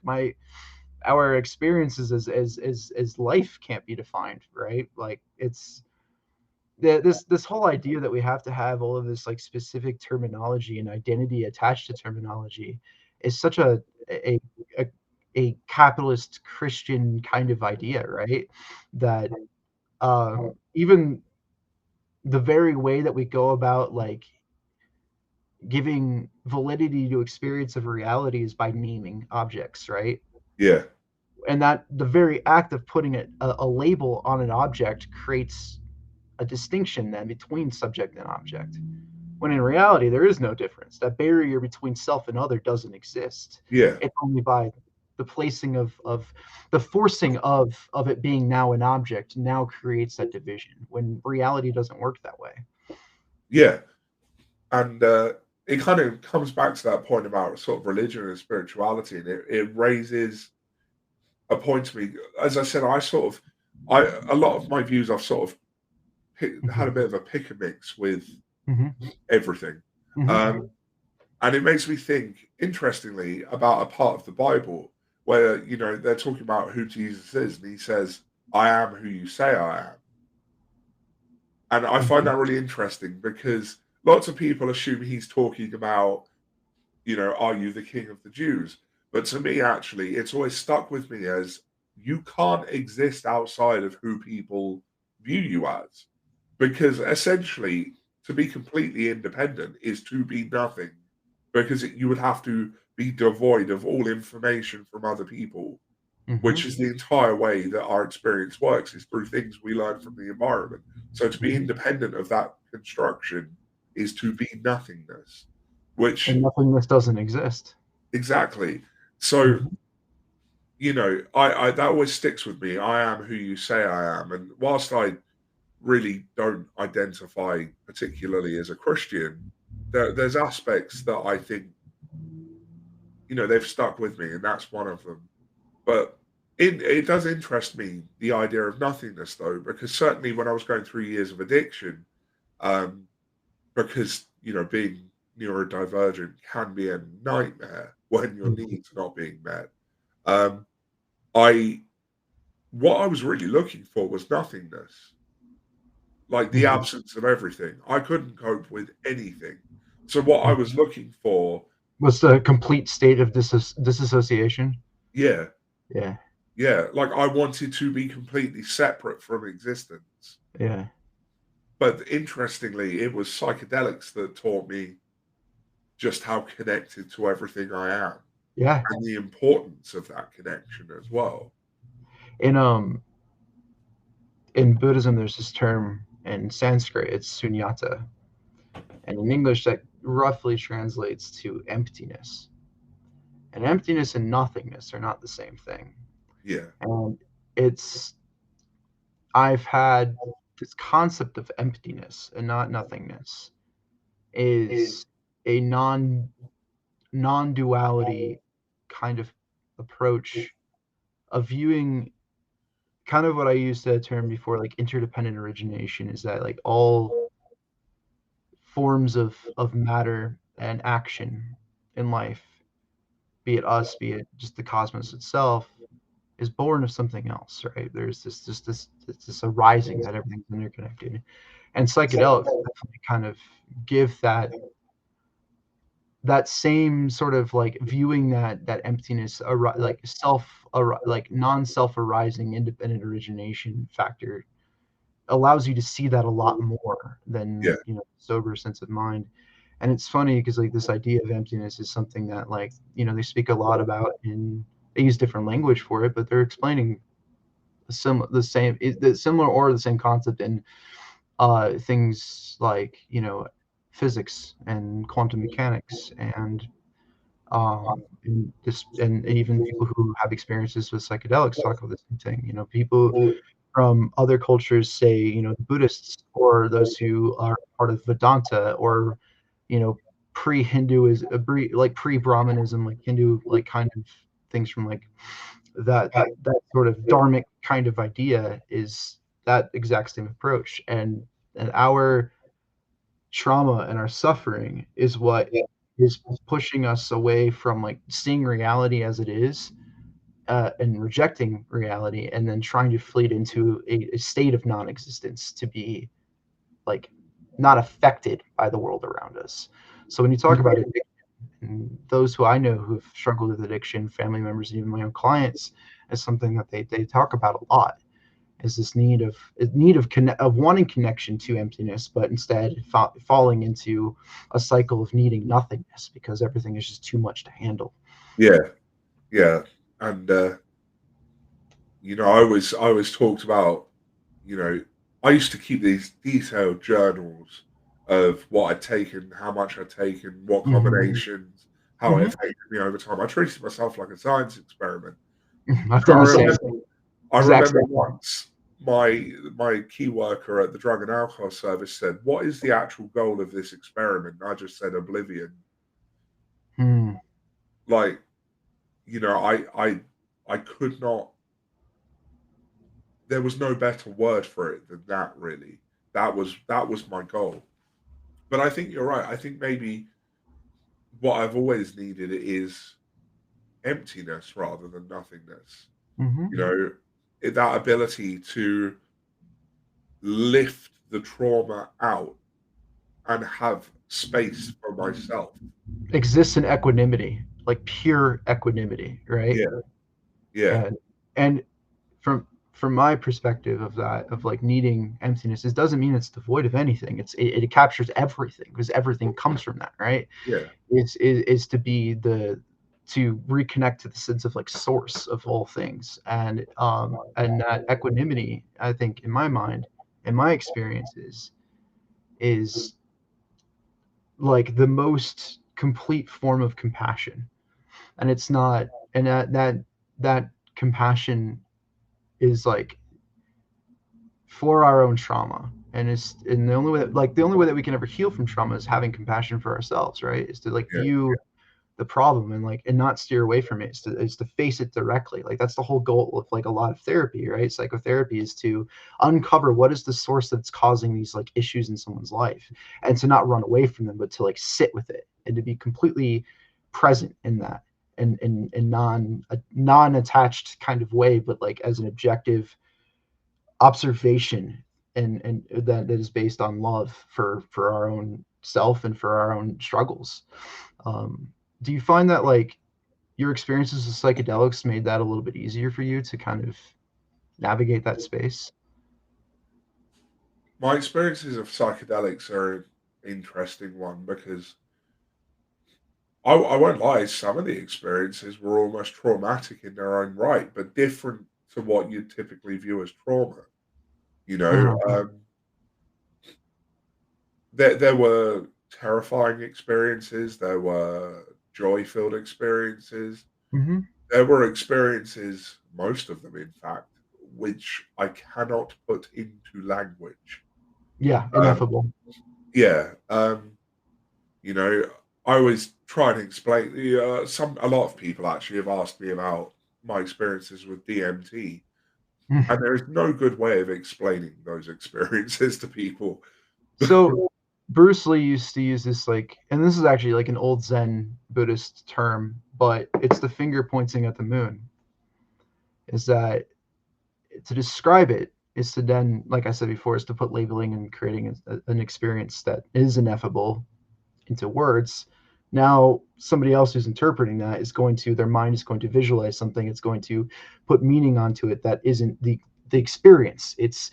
our experiences as life can't be defined, right? Like it's this whole idea that we have to have all of this like specific terminology and identity attached to terminology is such a a, a capitalist Christian kind of idea, right? That even the very way that we go about like giving validity to experience of reality is by naming objects, right? Yeah. And that the very act of putting a label on an object creates a distinction then between subject and object, when in reality there is no difference. That barrier between self and other doesn't exist. Yeah. It's only by the placing of the forcing of it being now an object now creates that division, when reality doesn't work that way. Yeah. And it kind of comes back to that point about sort of religion and spirituality, and it raises a point to me. As I said, a lot of my views I've sort of had a Mm-hmm. bit of a pick and mix with Mm-hmm. everything. Mm-hmm. Um, and it makes me think, interestingly, about a part of the Bible where, they're talking about who Jesus is, and he says, I am who you say I am. And I find Mm-hmm. that really interesting because lots of people assume he's talking about, are you the king of the Jews? But to me, actually, it's always stuck with me as you can't exist outside of who people view you as. Because essentially, to be completely independent is to be nothing, because you would have to be devoid of all information from other people, Mm-hmm. which is the entire way that our experience works, is through things we learn from the environment. So to be Mm-hmm. independent of that construction is to be nothingness, which And nothingness doesn't exist. exactly. So, Mm-hmm. I that always sticks with me. I am who you say I am. And whilst I really don't identify particularly as a Christian, there's aspects that I think, they've stuck with me, and that's one of them. But it does interest me, the idea of nothingness, though, because certainly when I was going through years of addiction, um, because being neurodivergent can be a nightmare when your Mm-hmm. needs are not being met. Um, I what I was really looking for was nothingness, like the Mm-hmm. absence of everything. I couldn't cope with anything. So what I was looking for, Was the complete state of disassociation. yeah, Yeah. yeah, like I wanted to be completely separate from existence. Yeah. But interestingly, it was psychedelics that taught me just how connected to everything I am Yeah. and the importance of that connection as well. In in Buddhism, there's this term in Sanskrit, it's sunyata, and in English that roughly translates to emptiness. And emptiness and nothingness are not the same thing. Yeah, And it's I've had this concept of emptiness and not nothingness is a non-duality kind of approach of viewing, kind of what I used that term before, like interdependent origination, is that like all forms of matter and action in life, be it us, be it just the cosmos itself, is born of something else, right? There's this arising that everything's interconnected, and psychedelics definitely kind of give that same sort of like viewing that emptiness, like like non-self arising independent origination factor, allows you to see that a lot more yeah, than sober sense of mind. And it's funny because like this idea of emptiness is something that like they speak a lot about, in they use different language for it, but they're explaining the similar or the same concept in things like physics and quantum mechanics, and even people who have experiences with psychedelics talk about the same thing. People from other cultures, say, the Buddhists, or those who are part of Vedanta, or, pre-Hindu, like pre-Brahmanism, like Hindu, like kind of things from like that sort of dharmic kind of idea, is that exact same approach. And our trauma and our suffering is what is pushing us away from like seeing reality as it is, and rejecting reality, and then trying to flee it into a state of non-existence, to be like not affected by the world around us. So when you talk about addiction, and those who I know who've struggled with addiction, family members, and even my own clients, is something that they talk about a lot, is this need of wanting connection to emptiness, but instead falling into a cycle of needing nothingness because everything is just too much to handle. Yeah, and I always talked about, I used to keep these detailed journals of what I'd taken, how much I'd taken, what combinations, how it affected me over time. I treated myself like a science experiment. I've done the same. I remember once my key worker at the Drug and Alcohol Service said, "What is the actual goal of this experiment?" And I just said, "Oblivion." Like, I could not. There was no better word for it than that. Really, that was my goal. But I think you're right. I think maybe what I've always needed is emptiness rather than nothingness. That ability to lift the trauma out and have space for myself. Exists in equanimity, like pure equanimity, right? Yeah. And from my perspective of that, of like needing emptiness, it doesn't mean it's devoid of anything. It captures everything, because everything comes from that, right? Yeah. Is to be to reconnect to the sense of like source of all things, and that equanimity, I think, in my mind, in my experiences, is like the most complete form of compassion. And it's not, and that compassion is like for our own trauma, and the only way that we can ever heal from trauma is having compassion for ourselves, right? Is to like view the problem and not steer away from it. Is to face it directly. Like that's the whole goal of like a lot of therapy, right? Psychotherapy is to uncover what is the source that's causing these like issues in someone's life, and to not run away from them, but to like sit with it and to be completely present in that, and in a non-attached kind of way, but like as an objective observation, and that is based on love for our own self and for our own struggles. Do you find that like your experiences with psychedelics made that a little bit easier for you to kind of navigate that space? My experiences of psychedelics are an interesting one, because I won't lie, some of the experiences were almost traumatic in their own right, but different to what you'd typically view as trauma. There were terrifying experiences, there were joy-filled experiences. There were experiences, most of them in fact, which I cannot put into language. Yeah, ineffable. I always try and explain. A lot of people actually have asked me about my experiences with DMT, and there is no good way of explaining those experiences to people. So Bruce Lee used to use this, like, and this is actually like an old Zen Buddhist term, but it's the finger pointing at the moon. Is that to describe it is to then, like I said before, is to put labeling and creating an experience that is ineffable into words. Now somebody else who's interpreting that their mind is going to visualize something. It's going to put meaning onto it that isn't the experience. It's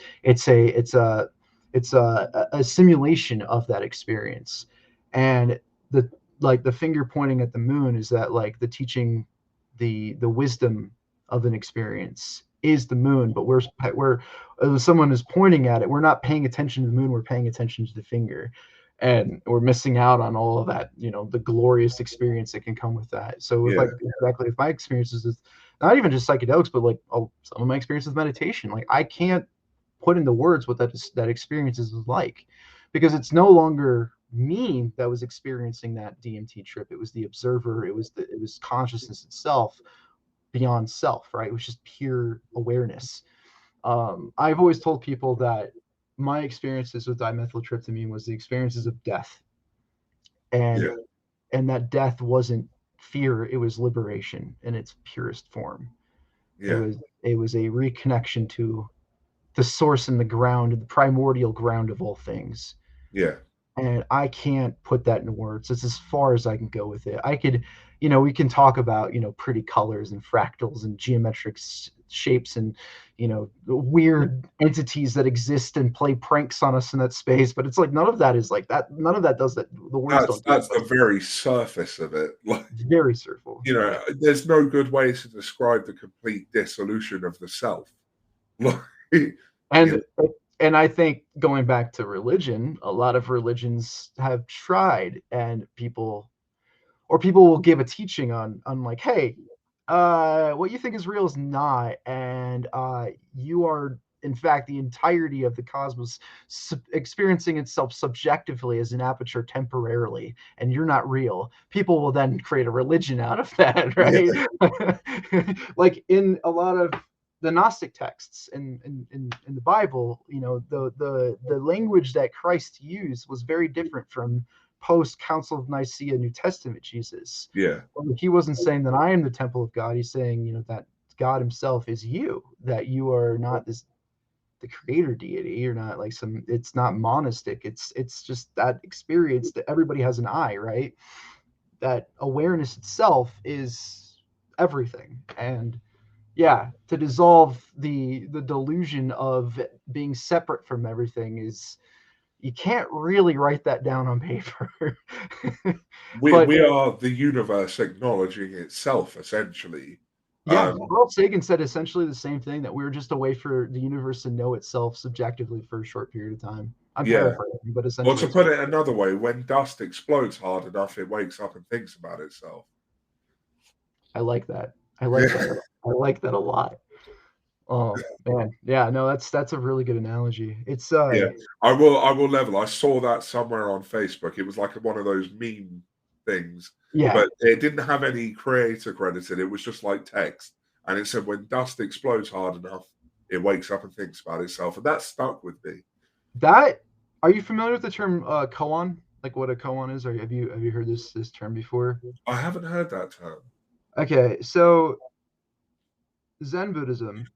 a simulation of that experience. And the finger pointing at the moon is that like the teaching, the wisdom of an experience is the moon, but we're someone is pointing at it, we're not paying attention to the moon, we're paying attention to the finger, and we're missing out on all of that, the glorious experience that can come with that. So if my experiences with not even just psychedelics, but like some of my experience with meditation. Like I can't put into words what that experience is like, because it's no longer me that was experiencing that DMT trip. It was the observer. It was consciousness itself beyond self, right? It was just pure awareness. I've always told people that my experiences with dimethyltryptamine was the experiences of death, and Yeah. and that death wasn't fear; it was liberation in its purest form. It Yeah. was it was a reconnection to the source and the ground, the primordial ground of all things. Yeah. And I can't put that in words. It's as far as I can go with it. I could, we can talk about, pretty colors and fractals and geometric shapes and, weird entities that exist and play pranks on us in that space. But it's like none of that is like that. None of that does that. The words don't do it. That's the very surface of it. Like, It's very surface. Yeah. there's no good way to describe the complete dissolution of the self. Like, And and I think going back to religion, a lot of religions have tried, and people will give a teaching on like, hey, what you think is real is not, and you are in fact the entirety of the cosmos experiencing itself subjectively as an aperture temporarily, and you're not real. People will then create a religion out of that, right? yeah, Like in a lot of the Gnostic texts in the Bible, the language that Christ used was very different from post Council of Nicaea New Testament Jesus. yeah, He wasn't saying that I am the temple of God. He's saying, that God himself is you, that you are not the creator deity. You're not like it's not monistic. It's just that experience that everybody has an eye, right? That awareness itself is everything. And yeah, to dissolve the delusion of being separate from everything is, you can't really write that down on paper. But we are the universe acknowledging itself, essentially. yeah, Um, Carl Sagan said essentially the same thing, that we were just a way for the universe to know itself subjectively for a short period of time. I'm yeah. paraphrasing, but Or essentially to that's put it another way, when dust explodes hard enough, it wakes up and thinks about itself. I like that. I like that. I like that a lot. Oh man, yeah, no, that's a really good analogy. It's Yeah, I will level. I saw that somewhere on Facebook. It was like one of those meme things, yeah, but it didn't have any creator credited. It was just like text, and it said when dust explodes hard enough, it wakes up and thinks about itself, and that stuck with me. that. Are you familiar with the term koan? Like what a koan is? Or have you heard this term before? I haven't heard that term. Okay, so Zen Buddhism,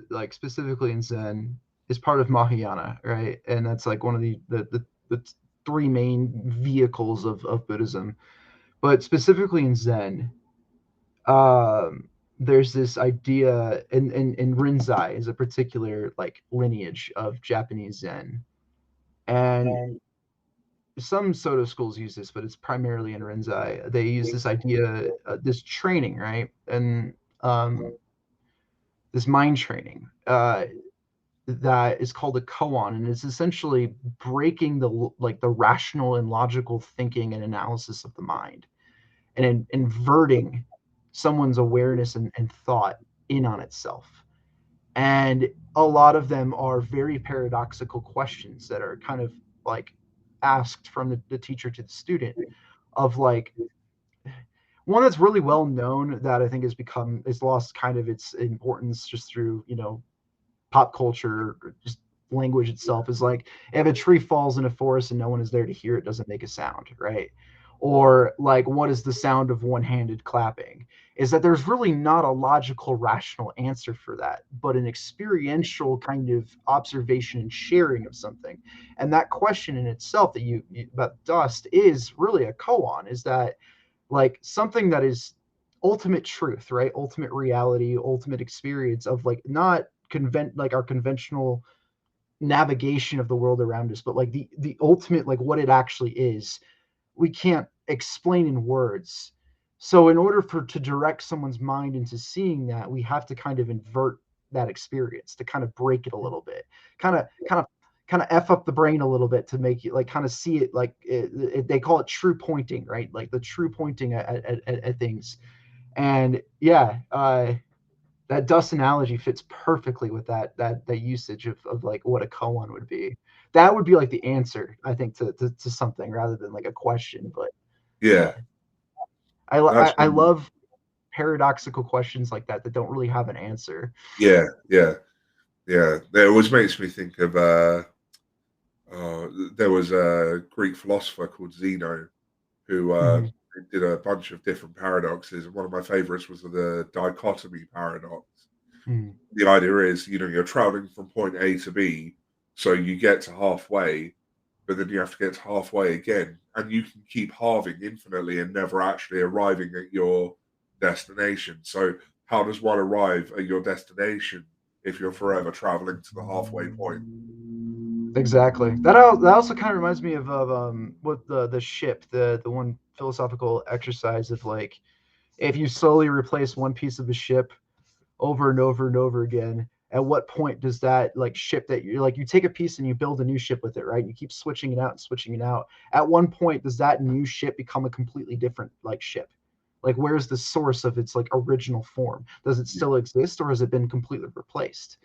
like specifically in Zen, is part of Mahayana, right? And that's like one of the three main vehicles of Buddhism. But specifically in Zen, there's this idea, in Rinzai is a particular like lineage of Japanese Zen, and some Soto schools use this, but it's primarily in Rinzai. They use this idea, this training, right, and this mind training. That is called a koan, and it's essentially breaking the rational and logical thinking and analysis of the mind, and inverting someone's awareness and thought in on itself. And a lot of them are very paradoxical questions that are kind of like asked from the teacher to the student, of like, one that's really well known that I think is lost kind of its importance just through pop culture, or just language itself, is like, if a tree falls in a forest and no one is there to hear it, doesn't make a sound, right? Or like, what is the sound of one-handed clapping? Is that there's really not a logical, rational answer for that, but an experiential kind of observation and sharing of something. And that question in itself that you about dust is really a koan, is that like something that is ultimate truth, right? Ultimate reality, ultimate experience of like, not like our conventional navigation of the world around us, but like the ultimate, like what it actually is, we can't explain in words. So in order to direct someone's mind into seeing that, we have to kind of invert that experience, to kind of break it a little bit, kind of f up the brain a little bit, to make you like kind of see it, like they call it true pointing, right? Like the true pointing at things. And yeah, that dust analogy fits perfectly with that usage of like what a koan would be. That would be like the answer, I think, to something rather than like a question. But Yeah, that's I love paradoxical questions like that don't really have an answer. yeah, yeah, yeah. It always makes me think of there was a Greek philosopher called Zeno who did a bunch of different paradoxes, and one of my favorites was the dichotomy paradox. Mm-hmm. The idea is, you're traveling from point A to B, so you get to halfway, but then you have to get to halfway again, and you can keep halving infinitely and never actually arriving at your destination. So how does one arrive at your destination if you're forever traveling to the halfway point? Exactly. That also kind of reminds me of what the ship, the one philosophical exercise of like, if you slowly replace one piece of a ship over and over and over again, at what point does that like ship that you're like, you take a piece and you build a new ship with it, right? You keep switching it out and switching it out. At one point, does that new ship become a completely different like ship? Like, where's the source of its like original form? Does it still exist, or has it been completely replaced?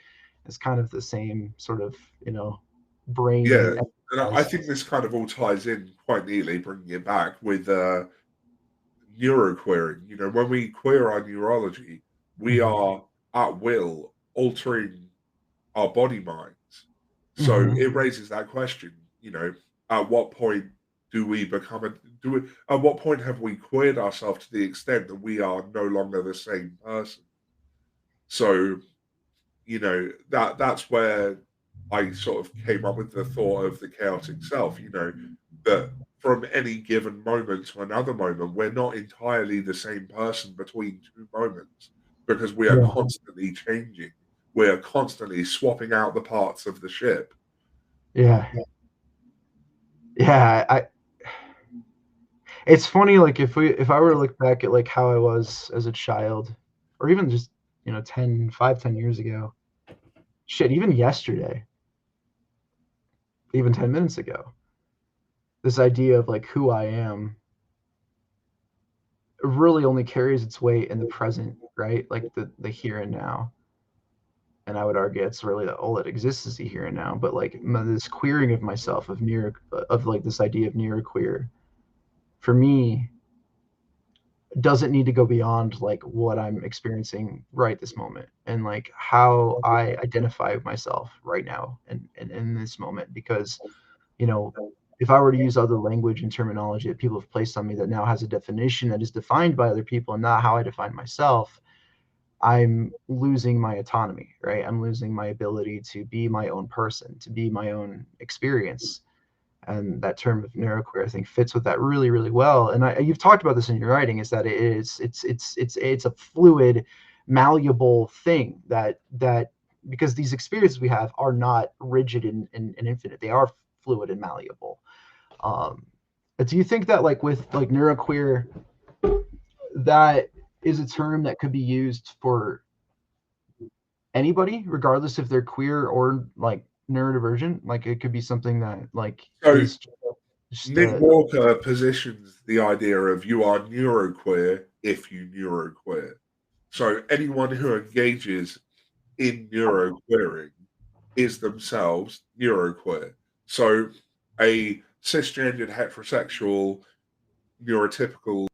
It's kind of the same sort of, Yeah, brain and I exercise. think this kind of all ties in quite neatly, bringing it back with neuroqueering. When we queer our neurology, we Mm-hmm. are at will altering our body minds. So Mm-hmm. it raises that question, at what point do we become a do we at what point have we queered ourselves to the extent that we are no longer the same person? So, that's where I sort of came up with the thought of the chaotic self, that from any given moment to another moment, we're not entirely the same person between two moments because we are Yeah. constantly changing. We are constantly swapping out the parts of the ship. Yeah. Yeah. It's funny, like if I were to look back at like how I was as a child, or even just, 10 years ago, shit, even yesterday, even 10 minutes ago, this idea of like who I am really only carries its weight in the present, right? Like the here and now. And I would argue it's really all that exists is the here and now. But like this queering of myself of like this idea of near queer, for me, doesn't need to go beyond like what I'm experiencing right this moment and like how I identify with myself right now and in this moment. Because, you know, if I were to use other language and terminology that people have placed on me that now has a definition that is defined by other people and not how I define myself, I'm losing my autonomy, right? I'm losing my ability to be my own person, to be my own experience. And that term of neuroqueer, I think, fits with that really, really well. And you've talked about this in your writing, is that it's a fluid, malleable thing that because these experiences we have are not rigid and infinite, they are fluid and malleable. Um, do you think that like with like neuroqueer, that is a term that could be used for anybody, regardless if they're queer or like neurodivergent? Like it could be something that like So is just Nick Walker positions the idea of you are neuroqueer if you neuroqueer. So anyone who engages in neuroqueering is themselves neuroqueer. So a cisgendered heterosexual neurotypical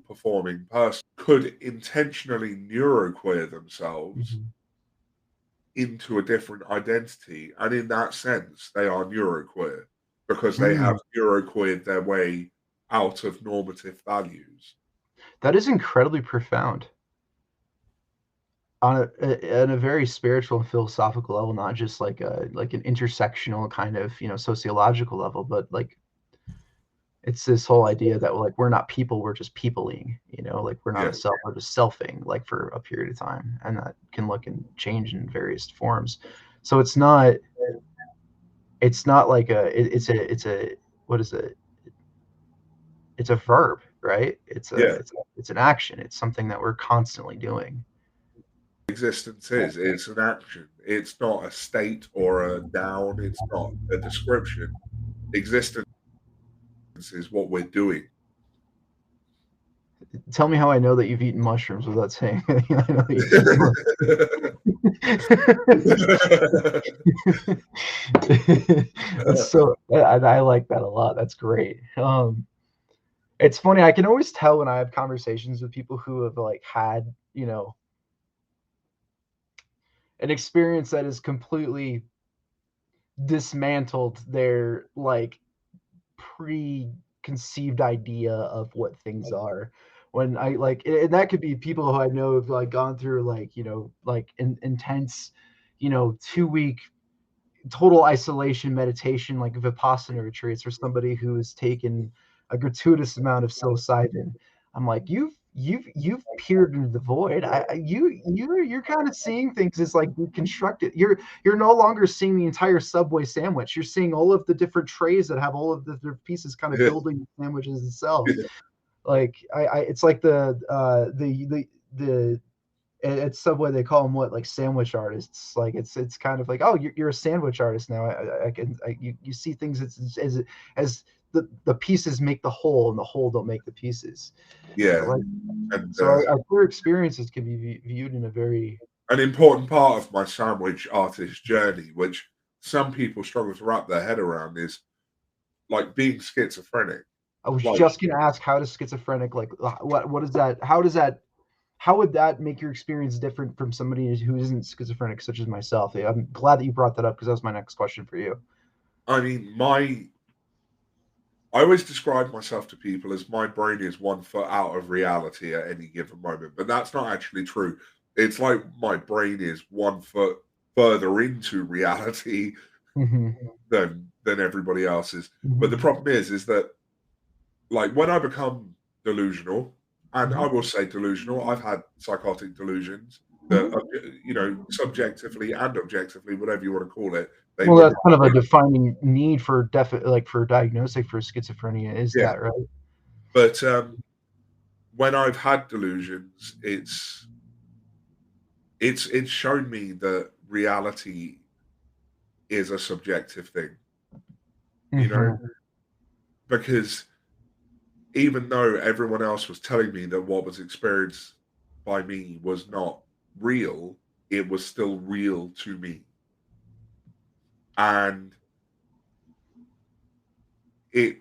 performing person could intentionally neuroqueer themselves Mhm. into a different identity, and in that sense they are neuroqueer because they have Mm, neuroqueered their way out of normative values. that is incredibly profound on a very spiritual and philosophical level, not just like a like an intersectional kind of sociological level, but like it's this whole idea that like we're not people, we're just peopling, like we're not Yeah, a self, we're just selfing like for a period of time, and that can look and change in various forms. So it's not like it's a what is it? It's a verb, right? yeah. It's an action. It's something that we're constantly doing. Existence is it's an action. It's not a state or a noun. It's not a description. Existence is what we're doing. Tell me how I know that you've eaten mushrooms without saying I know that you've eaten mushrooms. So I like that a lot. That's great. It's funny. I can always tell when I have conversations with people who have like had, an experience that is completely dismantled their like preconceived idea of what things are. When I like, and that could be people who I know have like gone through like, like intense, 2 week total isolation meditation, like Vipassana retreats, or somebody who has taken a gratuitous amount of psilocybin. I'm like, you've peered into the void. You're kind of seeing things as like constructed. You're no longer seeing the entire Subway sandwich. You're seeing all of the different trays that have all of the different pieces kind of building the sandwiches itself. Like it's like the at Subway they call them what, like sandwich artists. Like it's kind of like, oh, you're a sandwich artist now. You see things as the pieces make the whole, and the whole don't make the pieces. Yeah. Like, And so our queer experiences can be viewed in a very an important part of my sandwich artist journey, which some people struggle to wrap their head around, is like being schizophrenic. I was Like, just gonna ask, how does schizophrenic, like what is that? How would that make your experience different from somebody who isn't schizophrenic, such as myself? I'm glad that you brought that up, because that was my next question for you. I mean, I always describe myself to people as my brain is 1 foot out of reality at any given moment, but that's not actually true. It's like my brain is 1 foot further into reality Mm-hmm. than everybody else's. Mm-hmm. But the problem is that like when I become delusional, and I will say delusional, I've had psychotic delusions that, subjectively and objectively, whatever you want to call it, they Well, were that's not kind of a real. defining need for like for diagnosing for schizophrenia, is Yeah. that right? But when I've had delusions, it's shown me that reality is a subjective thing, you know, Mm-hmm. because even though everyone else was telling me that what was experienced by me was not real, it was still real to me. And it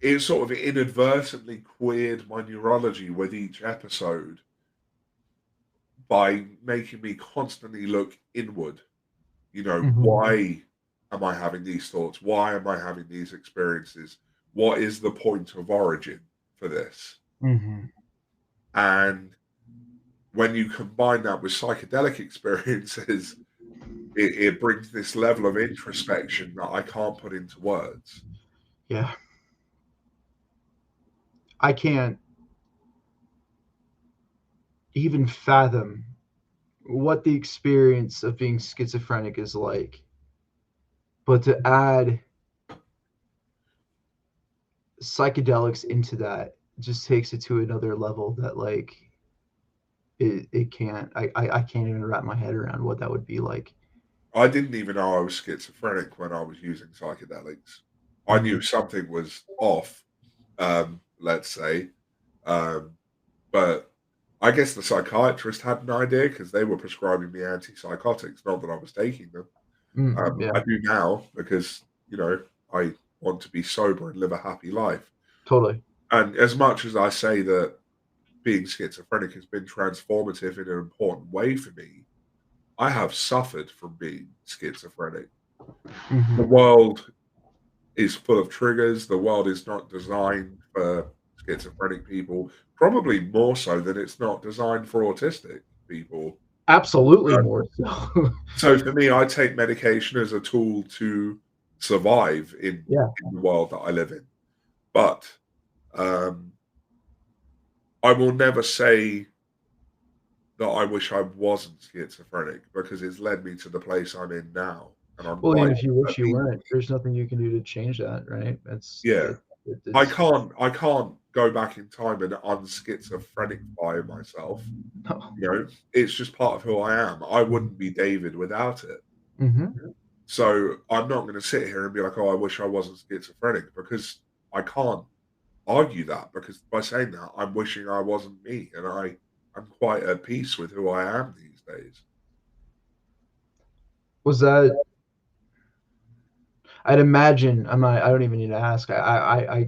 it sort of inadvertently queered my neurology with each episode by making me constantly look inward. Mm-hmm. Why am I having these thoughts? Why am I having these experiences? What is the point of origin for this? Mm-hmm. And when you combine that with psychedelic experiences, it brings this level of introspection that I can't put into words. Yeah. I can't even fathom what the experience of being schizophrenic is like. But to add psychedelics into that just takes it to another level that like it can't I can't even wrap my head around what that would be like. I didn't even know I was schizophrenic when I was using psychedelics. I knew something was off, let's say, but I guess the psychiatrist had an idea because they were prescribing me antipsychotics, not that I was taking them. Yeah, I do now because, I want to be sober and live a happy life. totally. And as much as I say that being schizophrenic has been transformative in an important way for me, I have suffered from being schizophrenic. The Mm-hmm. world is full of triggers. The world is not designed for schizophrenic people, probably more so than it's not designed for autistic people. Absolutely Uh, more so. so for me, I take medication as a tool to survive Yeah. in the world that I live in. But um, I will never say that I wish I wasn't schizophrenic because it's led me to the place I'm in now. And I'm Well, even quite if you wish at you peace. weren't, there's nothing you can do to change that, right? Yeah. I It's can't go back in time and unschizophrenic myself. no. It's just part of who I am. I wouldn't be David without it. Mm-hmm. So I'm not going to sit here and be like, oh, I wish I wasn't schizophrenic because I can't. argue that, because by saying that, I'm wishing I wasn't me, and I'm quite at peace with who I am these days. Was that? I'd imagine. I don't even need to ask. I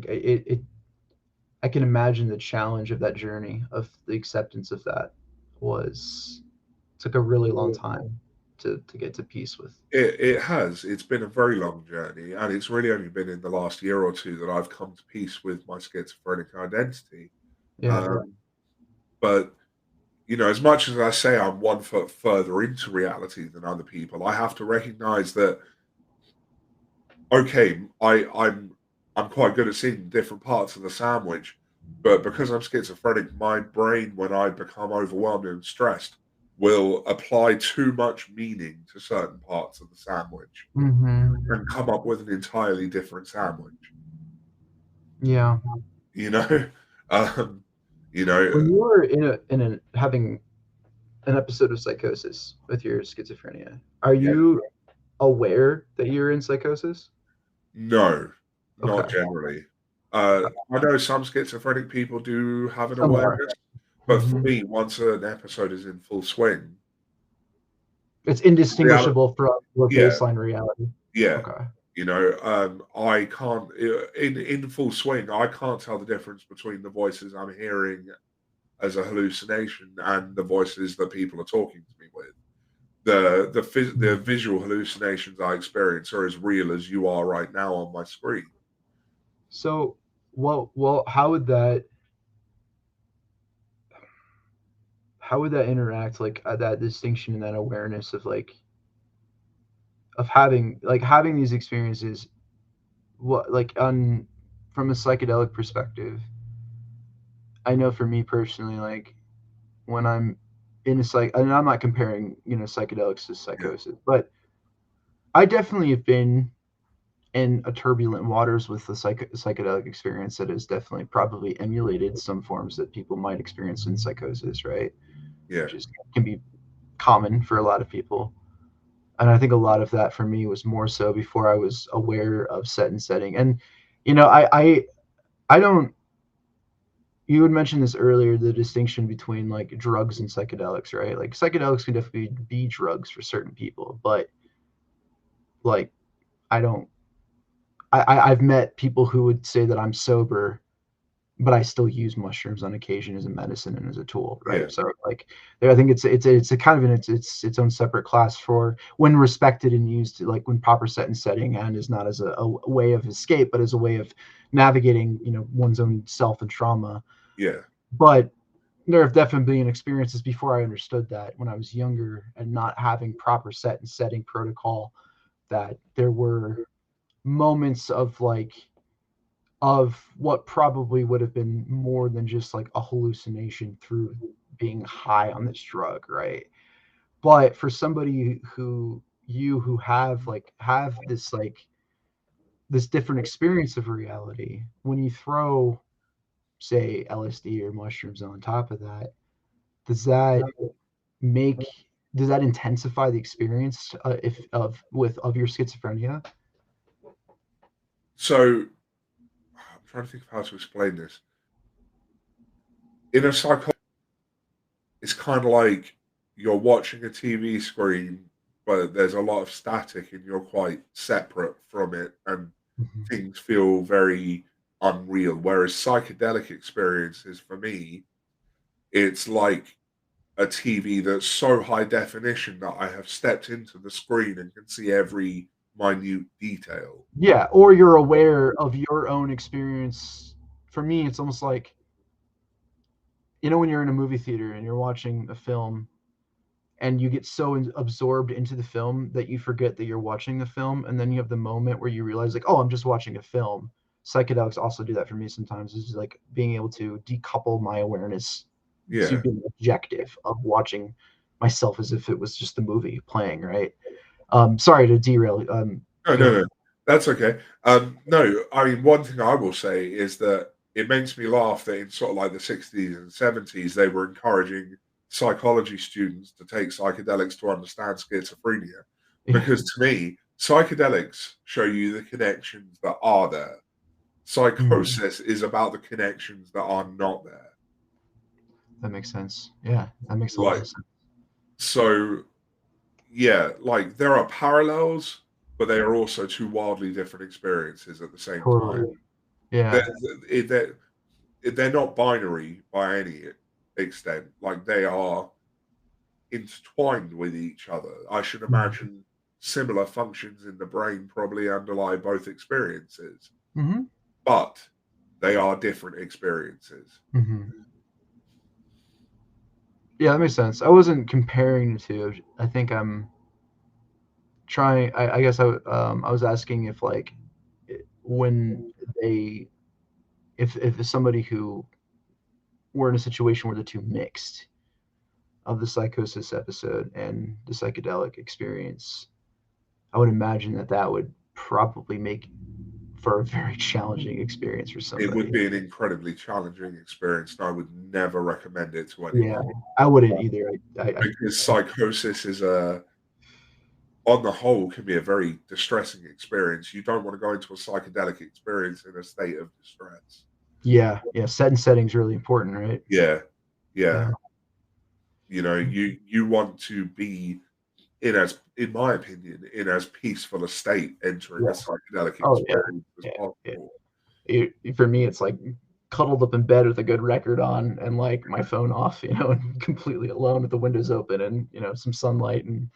can imagine the challenge of that journey, of the acceptance of that took a really long time to get to peace with. It has. It's been a very long journey, and it's really only been in the last year or two that I've come to peace with my schizophrenic identity. Yeah. But as much as I say I'm 1 foot further into reality than other people, I have to recognize that, okay, I'm quite good at seeing different parts of the sandwich, but because I'm schizophrenic, my brain, when I become overwhelmed and stressed, will apply too much meaning to certain parts of the sandwich and come up with an entirely different sandwich. Yeah. You know, um, When you were in having an episode of psychosis with your schizophrenia, are yeah, you aware that you're in psychosis? no, not Okay. generally. I know some schizophrenic people do have an Some are. awareness, but for Mhm. me, once an episode is in full swing, It's reality, indistinguishable from your yeah, baseline reality. yeah, Okay. I can't in full swing. I can't tell the difference between the voices I'm hearing as a hallucination and the voices that people are talking to me with. The visual hallucinations I experience are as real as you are right now on my screen. So, well, how would that interact, like that distinction and that awareness of having these experiences, what like on from a psychedelic perspective? I know for me personally, like when I'm in a and I'm not comparing, psychedelics to Yeah, psychosis, but I definitely have been in a turbulent waters with the psychedelic experience that has definitely probably emulated some forms that people might experience in psychosis, right? yeah. Which can be common for a lot of people. And I think a lot of that for me was more so before I was aware of set and setting. And I don't. You had mentioned this earlier, the distinction between like drugs and psychedelics, right? Like psychedelics can definitely be drugs for certain people, but like I don't. I've met people who would say that I'm sober, but I still use mushrooms on occasion as a medicine and as a tool, Yeah, right? So like, I think it's a kind of its own separate class for when respected and used, like when proper set and setting, and is not as a way of escape, but as a way of navigating, one's own self and trauma. yeah, But there have definitely been experiences before I understood that when I was younger and not having proper set and setting protocol, that there were moments of what probably would have been more than just like a hallucination through being high on this drug, right? But for somebody who have this different experience of reality, when you throw, say, LSD or mushrooms on top of that, does that make does that intensify the experience, if of your schizophrenia? So I'm trying to think of how to explain this. In a psycho, it's kind of like you're watching a TV screen, but there's a lot of static and you're quite separate from it, and Mhm. things feel very unreal. Whereas psychedelic experiences for me, it's like a TV that's so high definition that I have stepped into the screen and can see every minute detail. Yeah, or you're aware of your own experience. For me, it's almost like, when you're in a movie theater and you're watching a film and you get so absorbed into the film that you forget that you're watching the film, and then you have the moment where you realize, like, oh, I'm just watching a film. Psychedelics also do that for me sometimes. Is like being able to decouple my awareness to Yeah. being objective of watching myself as if it was just a movie playing, right? Sorry to derail. No, no, Go. no. That's okay. No, I mean, one thing I will say is that it makes me laugh that in sort of like the 60s and 70s, they were encouraging psychology students to take psychedelics to understand schizophrenia. Yeah. Because to me, psychedelics show you the connections that are there. Psychosis is about the connections that are not there. That makes sense. Yeah, that makes a lot Like, of sense. so yeah, like there are parallels, but they are also two wildly different experiences at the same time. Totally. Yeah. They're not binary by any extent. Like they are intertwined with each other. I should imagine similar functions in the brain probably underlie both experiences, Mm-hmm. but they are different experiences. Mm-hmm. Yeah, that makes sense. I wasn't comparing the two. I think I'm trying. I guess I was asking if like when they if somebody who were in a situation where the two mixed of the psychosis episode and the psychedelic experience, I would imagine that that would probably make for a very challenging experience for It would somebody. be an incredibly challenging experience, and I would never recommend it to Yeah, anyone I wouldn't either. because psychosis is on the whole, can be a very distressing experience. You don't want to go into a psychedelic experience in a state of distress. Yeah, yeah. Set and setting's really important, right? Yeah, yeah. Yeah. You know, you want to be in my opinion, in as peaceful a state entering a Yeah. psychedelic Oh yeah. experience as Yeah. Yeah. possible. For me, it's like cuddled up in bed with a good record on and like my phone off, and completely alone with the windows open and some sunlight and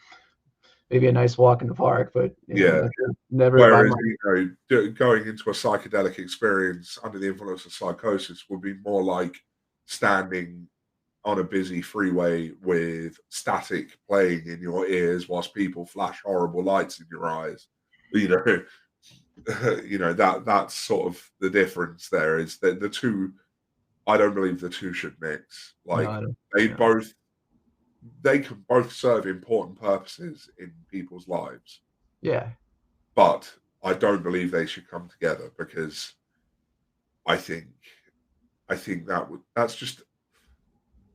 maybe a nice walk in the park, but Yeah. never by Whereas, my. going into a psychedelic experience under the influence of psychosis would be more like standing on a busy freeway with static playing in your ears whilst people flash horrible lights in your eyes. You know, that's sort of the difference there is that the two, I don't believe the two should mix. No, Like I don't. they No. both they can both serve important purposes in people's lives, Yeah. but I don't believe they should come together because I think that's just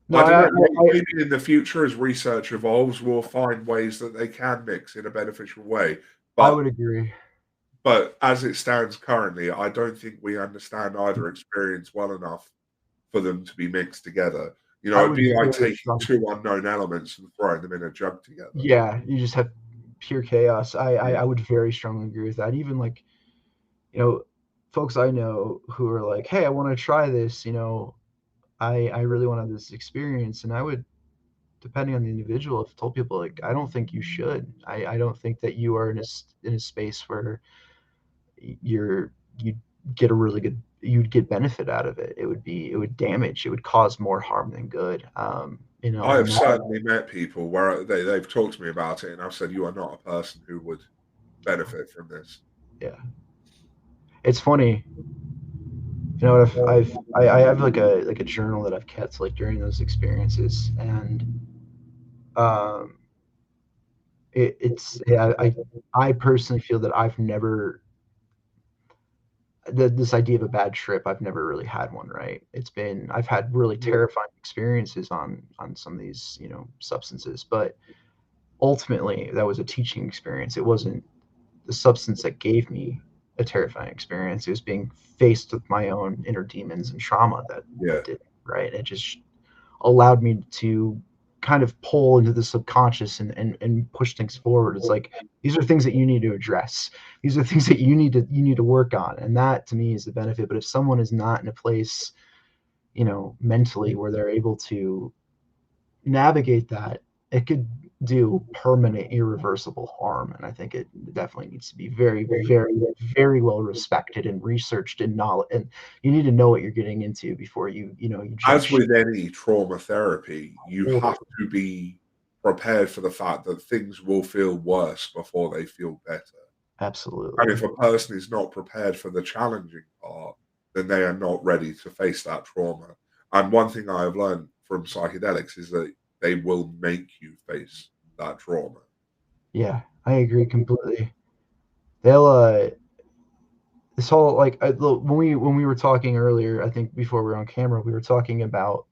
No, I don't know. Maybe in the future, as research evolves, we'll find ways that they can mix in a beneficial way. I But would agree. as it stands currently, I don't think we understand either experience well enough for them to be mixed together. I It'd would be like very taking strong. two unknown elements and throwing them in a jug together. Yeah, you just have pure chaos. Yeah. I would very strongly agree with that. Even like, you know, folks I know who are like, hey, I want to try this, I really want to have this experience. And I would, depending on the individual, have told people like, I don't think you should. I don't think that you are in a space where you'd get a really good, you'd get benefit out of it. It would damage, it would cause more harm than good. I have And that, certainly met people where they've talked to me about it, and I've said, "You are not a person who would benefit from this." yeah, it's funny. If I have like a journal that I've kept like during those experiences, and um, it's yeah, I personally feel that I've never this idea of a bad trip. I've never really had one. Right? I've had really terrifying experiences on some of these substances, but ultimately that was a teaching experience. It wasn't the substance that gave me a terrifying experience. It was being faced with my own inner demons and trauma Yeah, that did right. It just allowed me to kind of pull into the subconscious and push things forward. It's like these are things that you need to address. These are things that you need to work on. And that to me is the benefit. But if someone is not in a place, mentally where they're able to navigate that, it could do permanent, irreversible harm. And I think it definitely needs to be very, very, very well respected and researched and knowledge. And you need to know what you're getting into before you jump as ship. with any trauma therapy, you have to be prepared for the fact that things will feel worse before they feel better. And Absolutely. if a person is not prepared for the challenging part, then they are not ready to face that trauma. And one thing I have learned from psychedelics is that they will make you face that trauma. Yeah, I agree completely. They'll this whole like when we were talking earlier, I think before we were on camera, we were talking about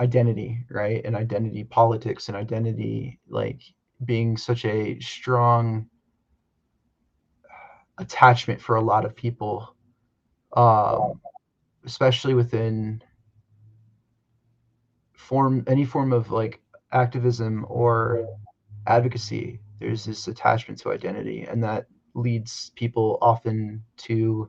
identity, right? And identity politics and identity like being such a strong attachment for a lot of people, especially within any form of like activism or advocacy. There's this attachment to identity, and that leads people often to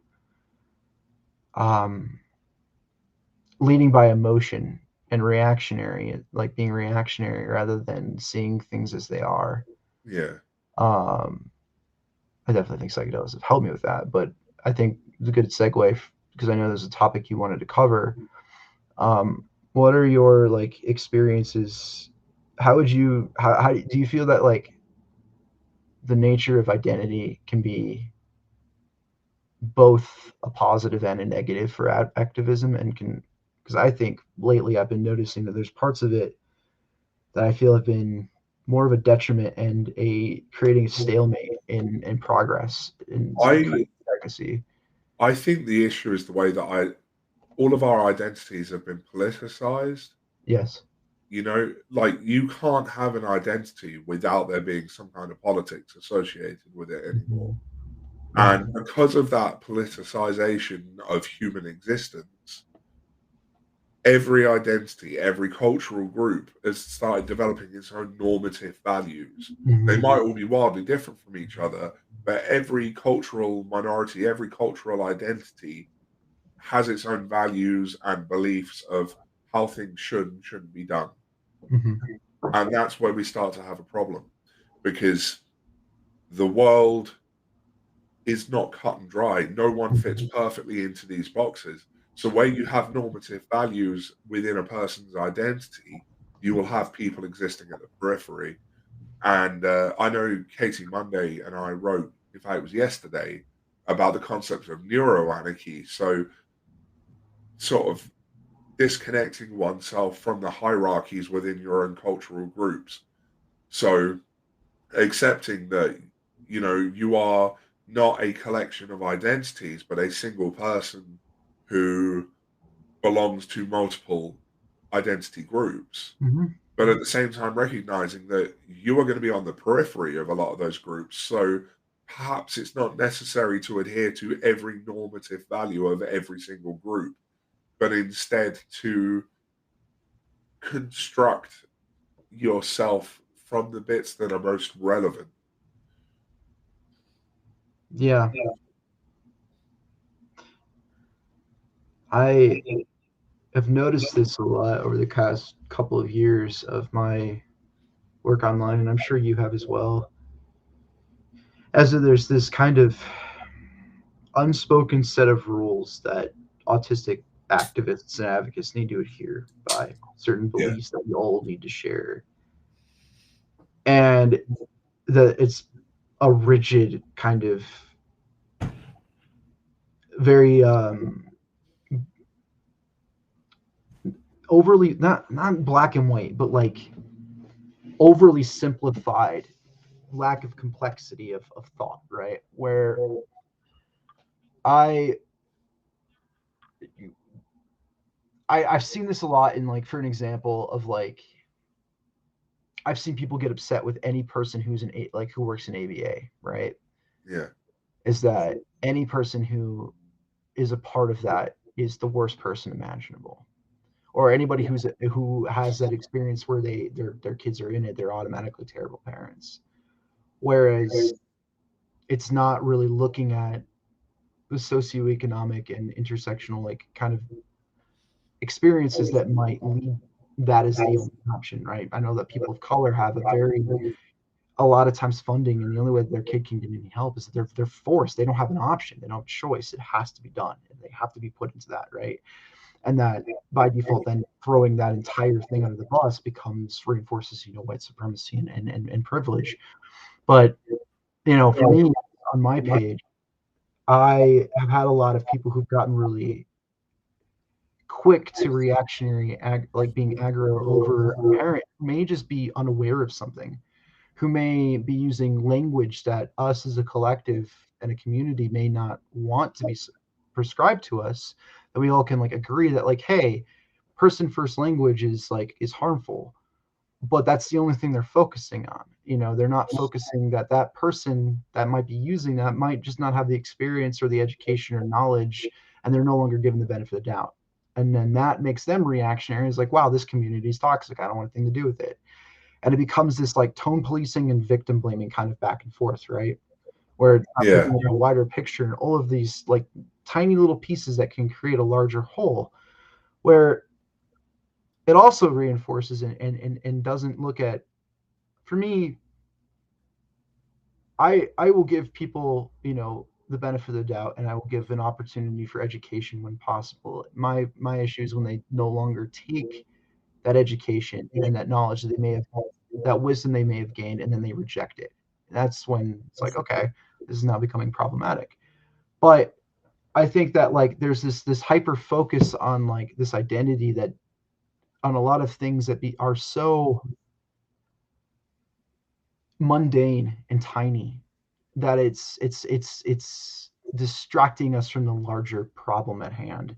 leading by emotion and reactionary, like being reactionary rather than seeing things as they are. Yeah. I definitely think psychedelics have helped me with that, but I think it's a good segue because I know there's a topic you wanted to cover. What are your like experiences? How would you how do you feel that like the nature of identity can be both a positive and a negative for activism, and can, because I think lately I've been noticing that there's parts of it that I feel have been more of a detriment and a creating a stalemate in progress in I advocacy. I think the issue is the way that all of our identities have been politicized. Yes. You know, like you can't have an identity without there being some kind of politics associated with it anymore. Mhm. And because of that politicization of human existence, every identity, every cultural group has started developing its own normative values. They Mhm. might all be wildly different from each other, but every cultural minority, every cultural identity has its own values and beliefs of how things should and shouldn't be done. Mhm. And that's where we start to have a problem because the world is not cut and dry. No one fits Mhm. perfectly into these boxes. So where you have normative values within a person's identity, you will have people existing at the periphery. And I know Katie Monday and I wrote, in fact, it was yesterday, about the concept of neuroanarchy. So sort of disconnecting oneself from the hierarchies within your own cultural groups. So accepting that, you know, you are not a collection of identities, but a single person who belongs to multiple identity groups. Mhm. But at the same time, recognizing that you are going to be on the periphery of a lot of those groups. So perhaps it's not necessary to adhere to every normative value of every single group, but instead to construct yourself from the bits that are most relevant. Yeah, I have noticed this a lot over the past couple of years of my work online, and I'm sure you have as well. As there's this kind of unspoken set of rules that autistic activists and advocates need to adhere by, certain Yeah. beliefs that we all need to share, and it's a rigid kind of very overly, not black and white, but like overly simplified lack of complexity of thought, right? Where I, I've seen this a lot in, like, for an example of like, I've seen people get upset with any person who's like who works in ABA, right? Yeah. Is that any person who is a part of that is the worst person imaginable, or anybody who has that experience where their kids are in it, they're automatically terrible parents. Whereas it's not really looking at the socioeconomic and intersectional like kind of experiences that might lead that as the only option, right? I know that people of color have a lot of times funding, and the only way their kid can get any help is that they're forced. They don't have an option. They don't have a choice. It has to be done, and they have to be put into that, right? And that by default, then throwing that entire thing under the bus becomes reinforces, white supremacy and privilege. But for me on my page, I have had a lot of people who've gotten really quick to reactionary, like being aggro over a parent who may just be unaware of something, who may be using language that us as a collective and a community may not want to be prescribed to us, that we all can like agree that, like, hey, person first language is harmful. but that's the only thing they're focusing on. They're not focusing that that person that might be using that might just not have the experience or the education or knowledge, and they're no longer given the benefit of the doubt. And then that makes them reactionary. It's like, wow, this community is toxic. I don't want anything to do with it. And it becomes this like tone policing and victim blaming kind of back and forth, right? Where it's not Yeah. looking at a wider picture and all of these like tiny little pieces that can create a larger whole, where it also reinforces and doesn't look at, for me, I will give people, the benefit of the doubt, and I will give an opportunity for education when possible. My issue is when they no longer take that education and that knowledge that they may have, that wisdom they may have gained, and then they reject it. And that's when it's like, okay, this is now becoming problematic. But I think that like there's this hyper focus on like this identity, that on a lot of things that are so mundane and tiny, that it's distracting us from the larger problem at hand.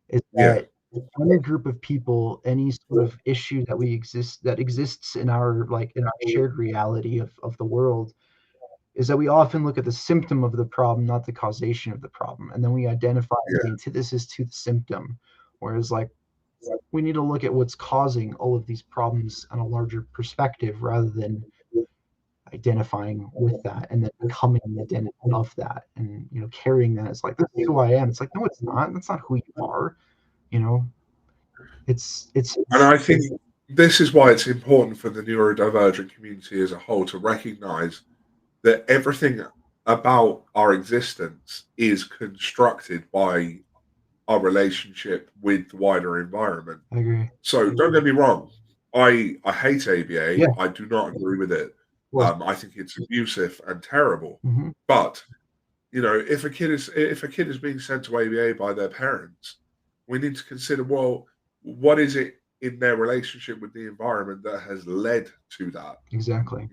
Is Yeah. that any group of people, any sort of issue that exists in our shared reality of the world, is that we often look at the symptom of the problem, not the causation of the problem, and then we identify the Yeah. antithesis to the symptom. Whereas like we need to look at what's causing all of these problems on a larger perspective, rather than identifying with that and then becoming the identity of that, and carrying that as like, this is who I am. It's like, no, it's not. That's not who you are. you know And it's I think this is why it's important for the neurodivergent community as a whole to recognize that everything about our existence is constructed by our relationship with the wider environment. I agree. So don't get me wrong, I hate ABA. Yeah. I do not agree with it. Well, I think it's abusive and terrible. mhm. But if a kid is being sent to ABA by their parents, we need to consider, well, what is it in their relationship with the environment that has led to that? Exactly.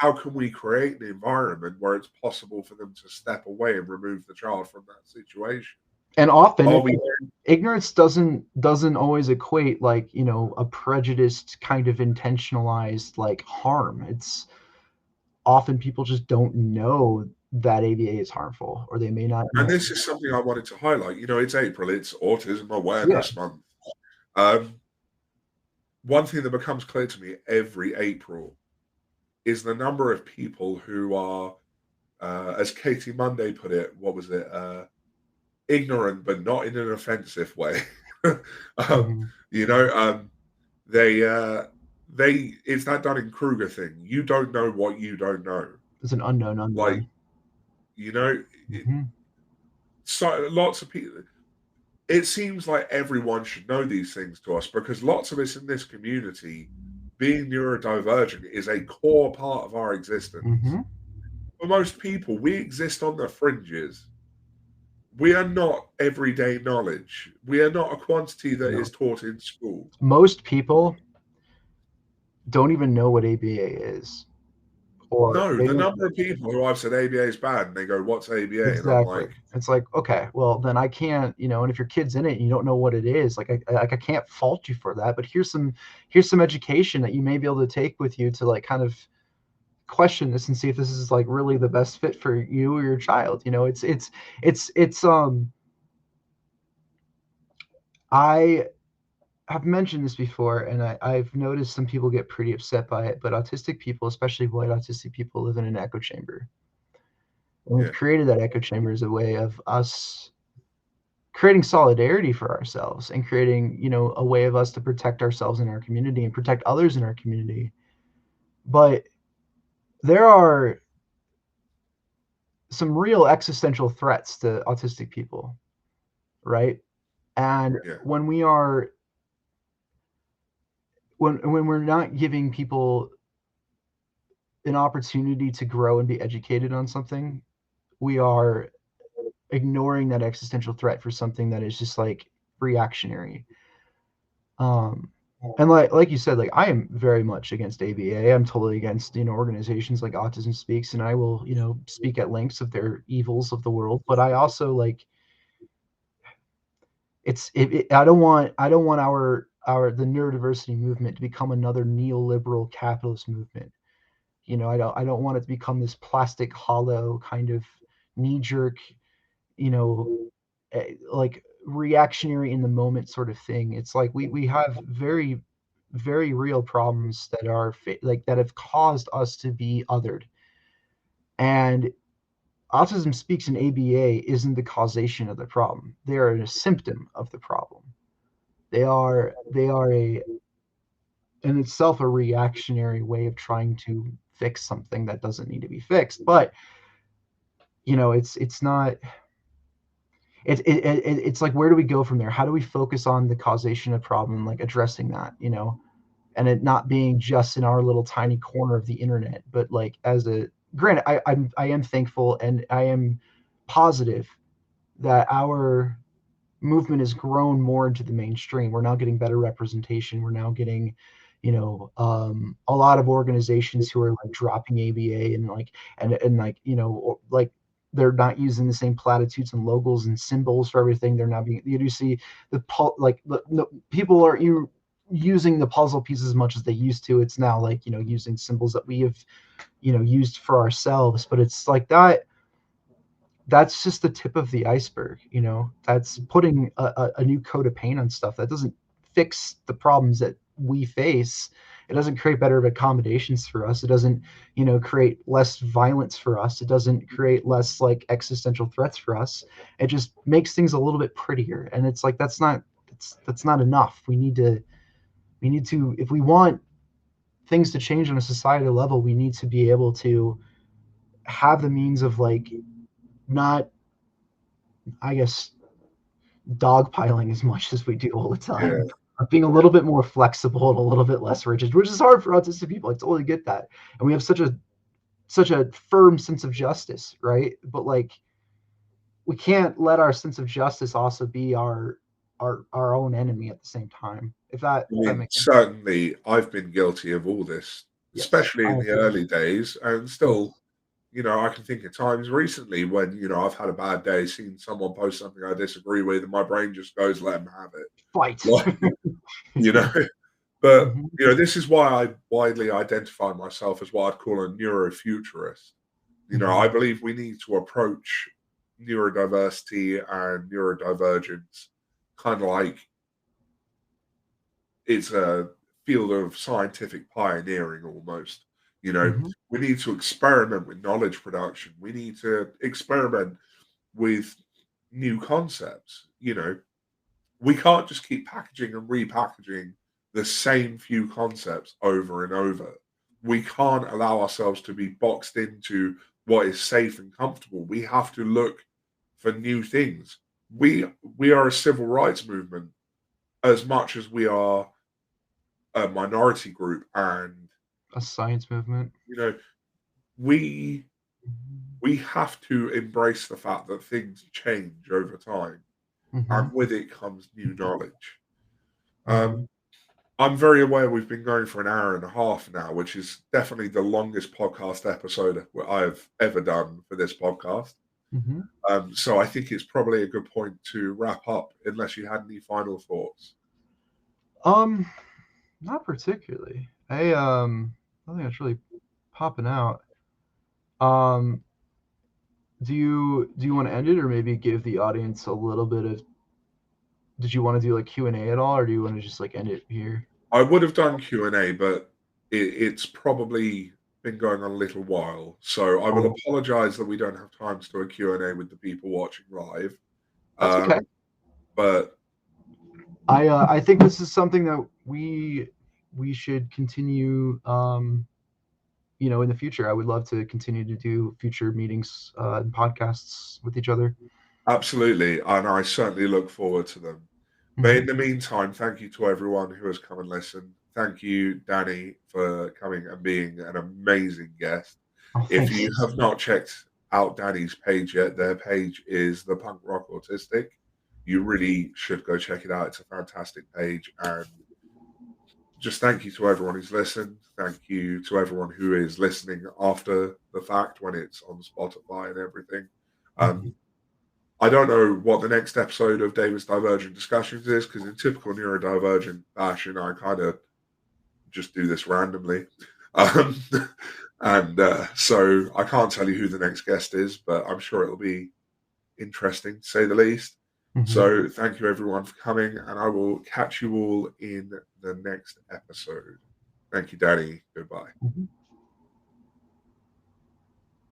How can we create an environment where it's possible for them to step away and remove the child from that situation? And often Are we? ignorance doesn't always equate like a prejudiced kind of intentionalized like harm. It's often people just don't know that ABA is harmful, or they may not And know. this is something I wanted to highlight. It's April. It's Autism Yeah. Awareness Month. One thing that becomes clear to me every April is the number of people who are, as Katie Monday put it, what was it? Ignorant, but not in an offensive way. Mhm. They it's that Dunning-Kruger thing. You don't know what you don't know. It's an unknown Like, unknown. Mhm. so lots of people. It seems like everyone should know these things to us, because lots of us in this community, being neurodivergent is a core part of our existence. Mhm. For most people, we exist on the fringes. We are not everyday knowledge. We are not a quantity that No. is taught in school. Most people don't even know what ABA is. Or No, they the don't. number of people who I've said ABA is bad, and they go, "What's ABA?" And I'm Exactly. like, It's like, okay, well then I can't, and if your kid's in it and you don't know what it is, like I can't fault you for that, but here's some education that you may be able to take with you to like kind of question this and see if this is like really the best fit for you or your child. It's I have mentioned this before, and I've noticed some people get pretty upset by it, but autistic people, especially white autistic people, live in an echo chamber. And we've yeah, created that echo chamber as a way of us creating solidarity for ourselves, and creating, a way of us to protect ourselves in our community and protect others in our community. But there are some real existential threats to autistic people, right? And yeah, when we're not giving people an opportunity to grow and be educated on something, we are ignoring that existential threat for something that is just like reactionary. And like you said, like I am very much against ABA. I'm totally against organizations like Autism Speaks, and I will speak at lengths of their evils of the world. But I also like I don't want the neurodiversity movement to become another neoliberal capitalist movement. You know, I don't want it to become this plastic hollow kind of knee jerk, you know, like reactionary in the moment sort of thing. It's like we have very very real problems that are like that have caused us to be othered. And autism speaks in ABA isn't the causation of the problem. They are a symptom of the problem. They are a in itself a reactionary way of trying to fix something that doesn't need to be fixed. But you know, it's not it's like, where do we go from there? How do we focus on the causation of problem, like addressing that, you know, and it not being just in our little tiny corner of the internet, but like as a granted, I am thankful and I am positive that our movement has grown more into the mainstream. We're now getting better representation. We're now getting, you know, a lot of organizations who are like dropping ABA and like and like, you know, like they're not using the same platitudes and logos and symbols for everything. They're not being, you do see like the people are using the puzzle pieces as much as they used to. It's now like, you know, using symbols that we have, you know, used for ourselves. But it's like that's just the tip of the iceberg, you know. That's putting a new coat of paint on stuff. That doesn't fix the problems that we face. It doesn't create better accommodations for us. It doesn't, you know, create less violence for us. It doesn't create less like existential threats for us. It just makes things a little bit prettier. And it's like that's not enough. We need to if we want things to change on a societal level, we need to be able to have the means of like not, I guess, dogpiling as much as we do all the time. Being a little bit more flexible and a little bit less rigid, which is hard for autistic people. I totally get that. And we have such a firm sense of justice, right? But like we can't let our sense of justice also be our own enemy at the same time. If that makes sense. Certainly I've been guilty of all this, Yes. especially in the early days, and still, you know, I can think of times recently when, you know, I've had a bad day, seen someone post something I disagree with, and my brain just goes, let them have it. Fight. Like, you know, but, Mhm. you know, this is why I widely identify myself as what I'd call a neurofuturist. You know, I believe we need to approach neurodiversity and neurodivergence kind of like it's a field of scientific pioneering almost. You know, Mhm. we need to experiment with knowledge production. We need to experiment with new concepts. You know, we can't just keep packaging and repackaging the same few concepts over and over. We can't allow ourselves to be boxed into what is safe and comfortable. We have to look for new things. We are a civil rights movement as much as we are a minority group, and A science movement. you know we we have to embrace the fact that things change over time, Mhm. and with it comes new knowledge. Mhm. um, I'm very aware we've been going for an hour and a half now, which is definitely the longest podcast episode I've ever done for this podcast. Mhm. So I think it's probably a good point to wrap up, unless you had any final thoughts. Um, Not particularly. I think it's really popping out. Um, do you want to end it, or maybe give the audience a little bit of? Did you want to do like Q&A at all, or do you want to just like end it here? I would have done Q&A, but it's probably been going on a little while. So I will Oh, apologize that we don't have time to do a Q&A with the people watching live. that's okay. But I think this is something that we should continue. You know, in the future, I would love to continue to do future meetings and podcasts with each other. absolutely, and I certainly look forward to them. But in Hmm. the meantime, thank you to everyone who has come and listened. Thank you, Dani, for coming and being an amazing guest. Oh, If thanks. you have not checked out Dani's page yet, their page is the Punk Rock Autistic. You really should go check it out. It's a fantastic page. And just thank you to everyone who's listened. Thank you to everyone who is listening after the fact when it's on Spotify and everything. Mhm. Um, I don't know what the next episode of David's Divergent Discussions is, because in typical neurodivergent fashion, I kind of just do this randomly. And so I can't tell you who the next guest is, but I'm sure it'll be interesting, to say the least. Mhm. So thank you everyone for coming, and I will catch you all in the next episode. Thank you, Dani. Goodbye. Mhm.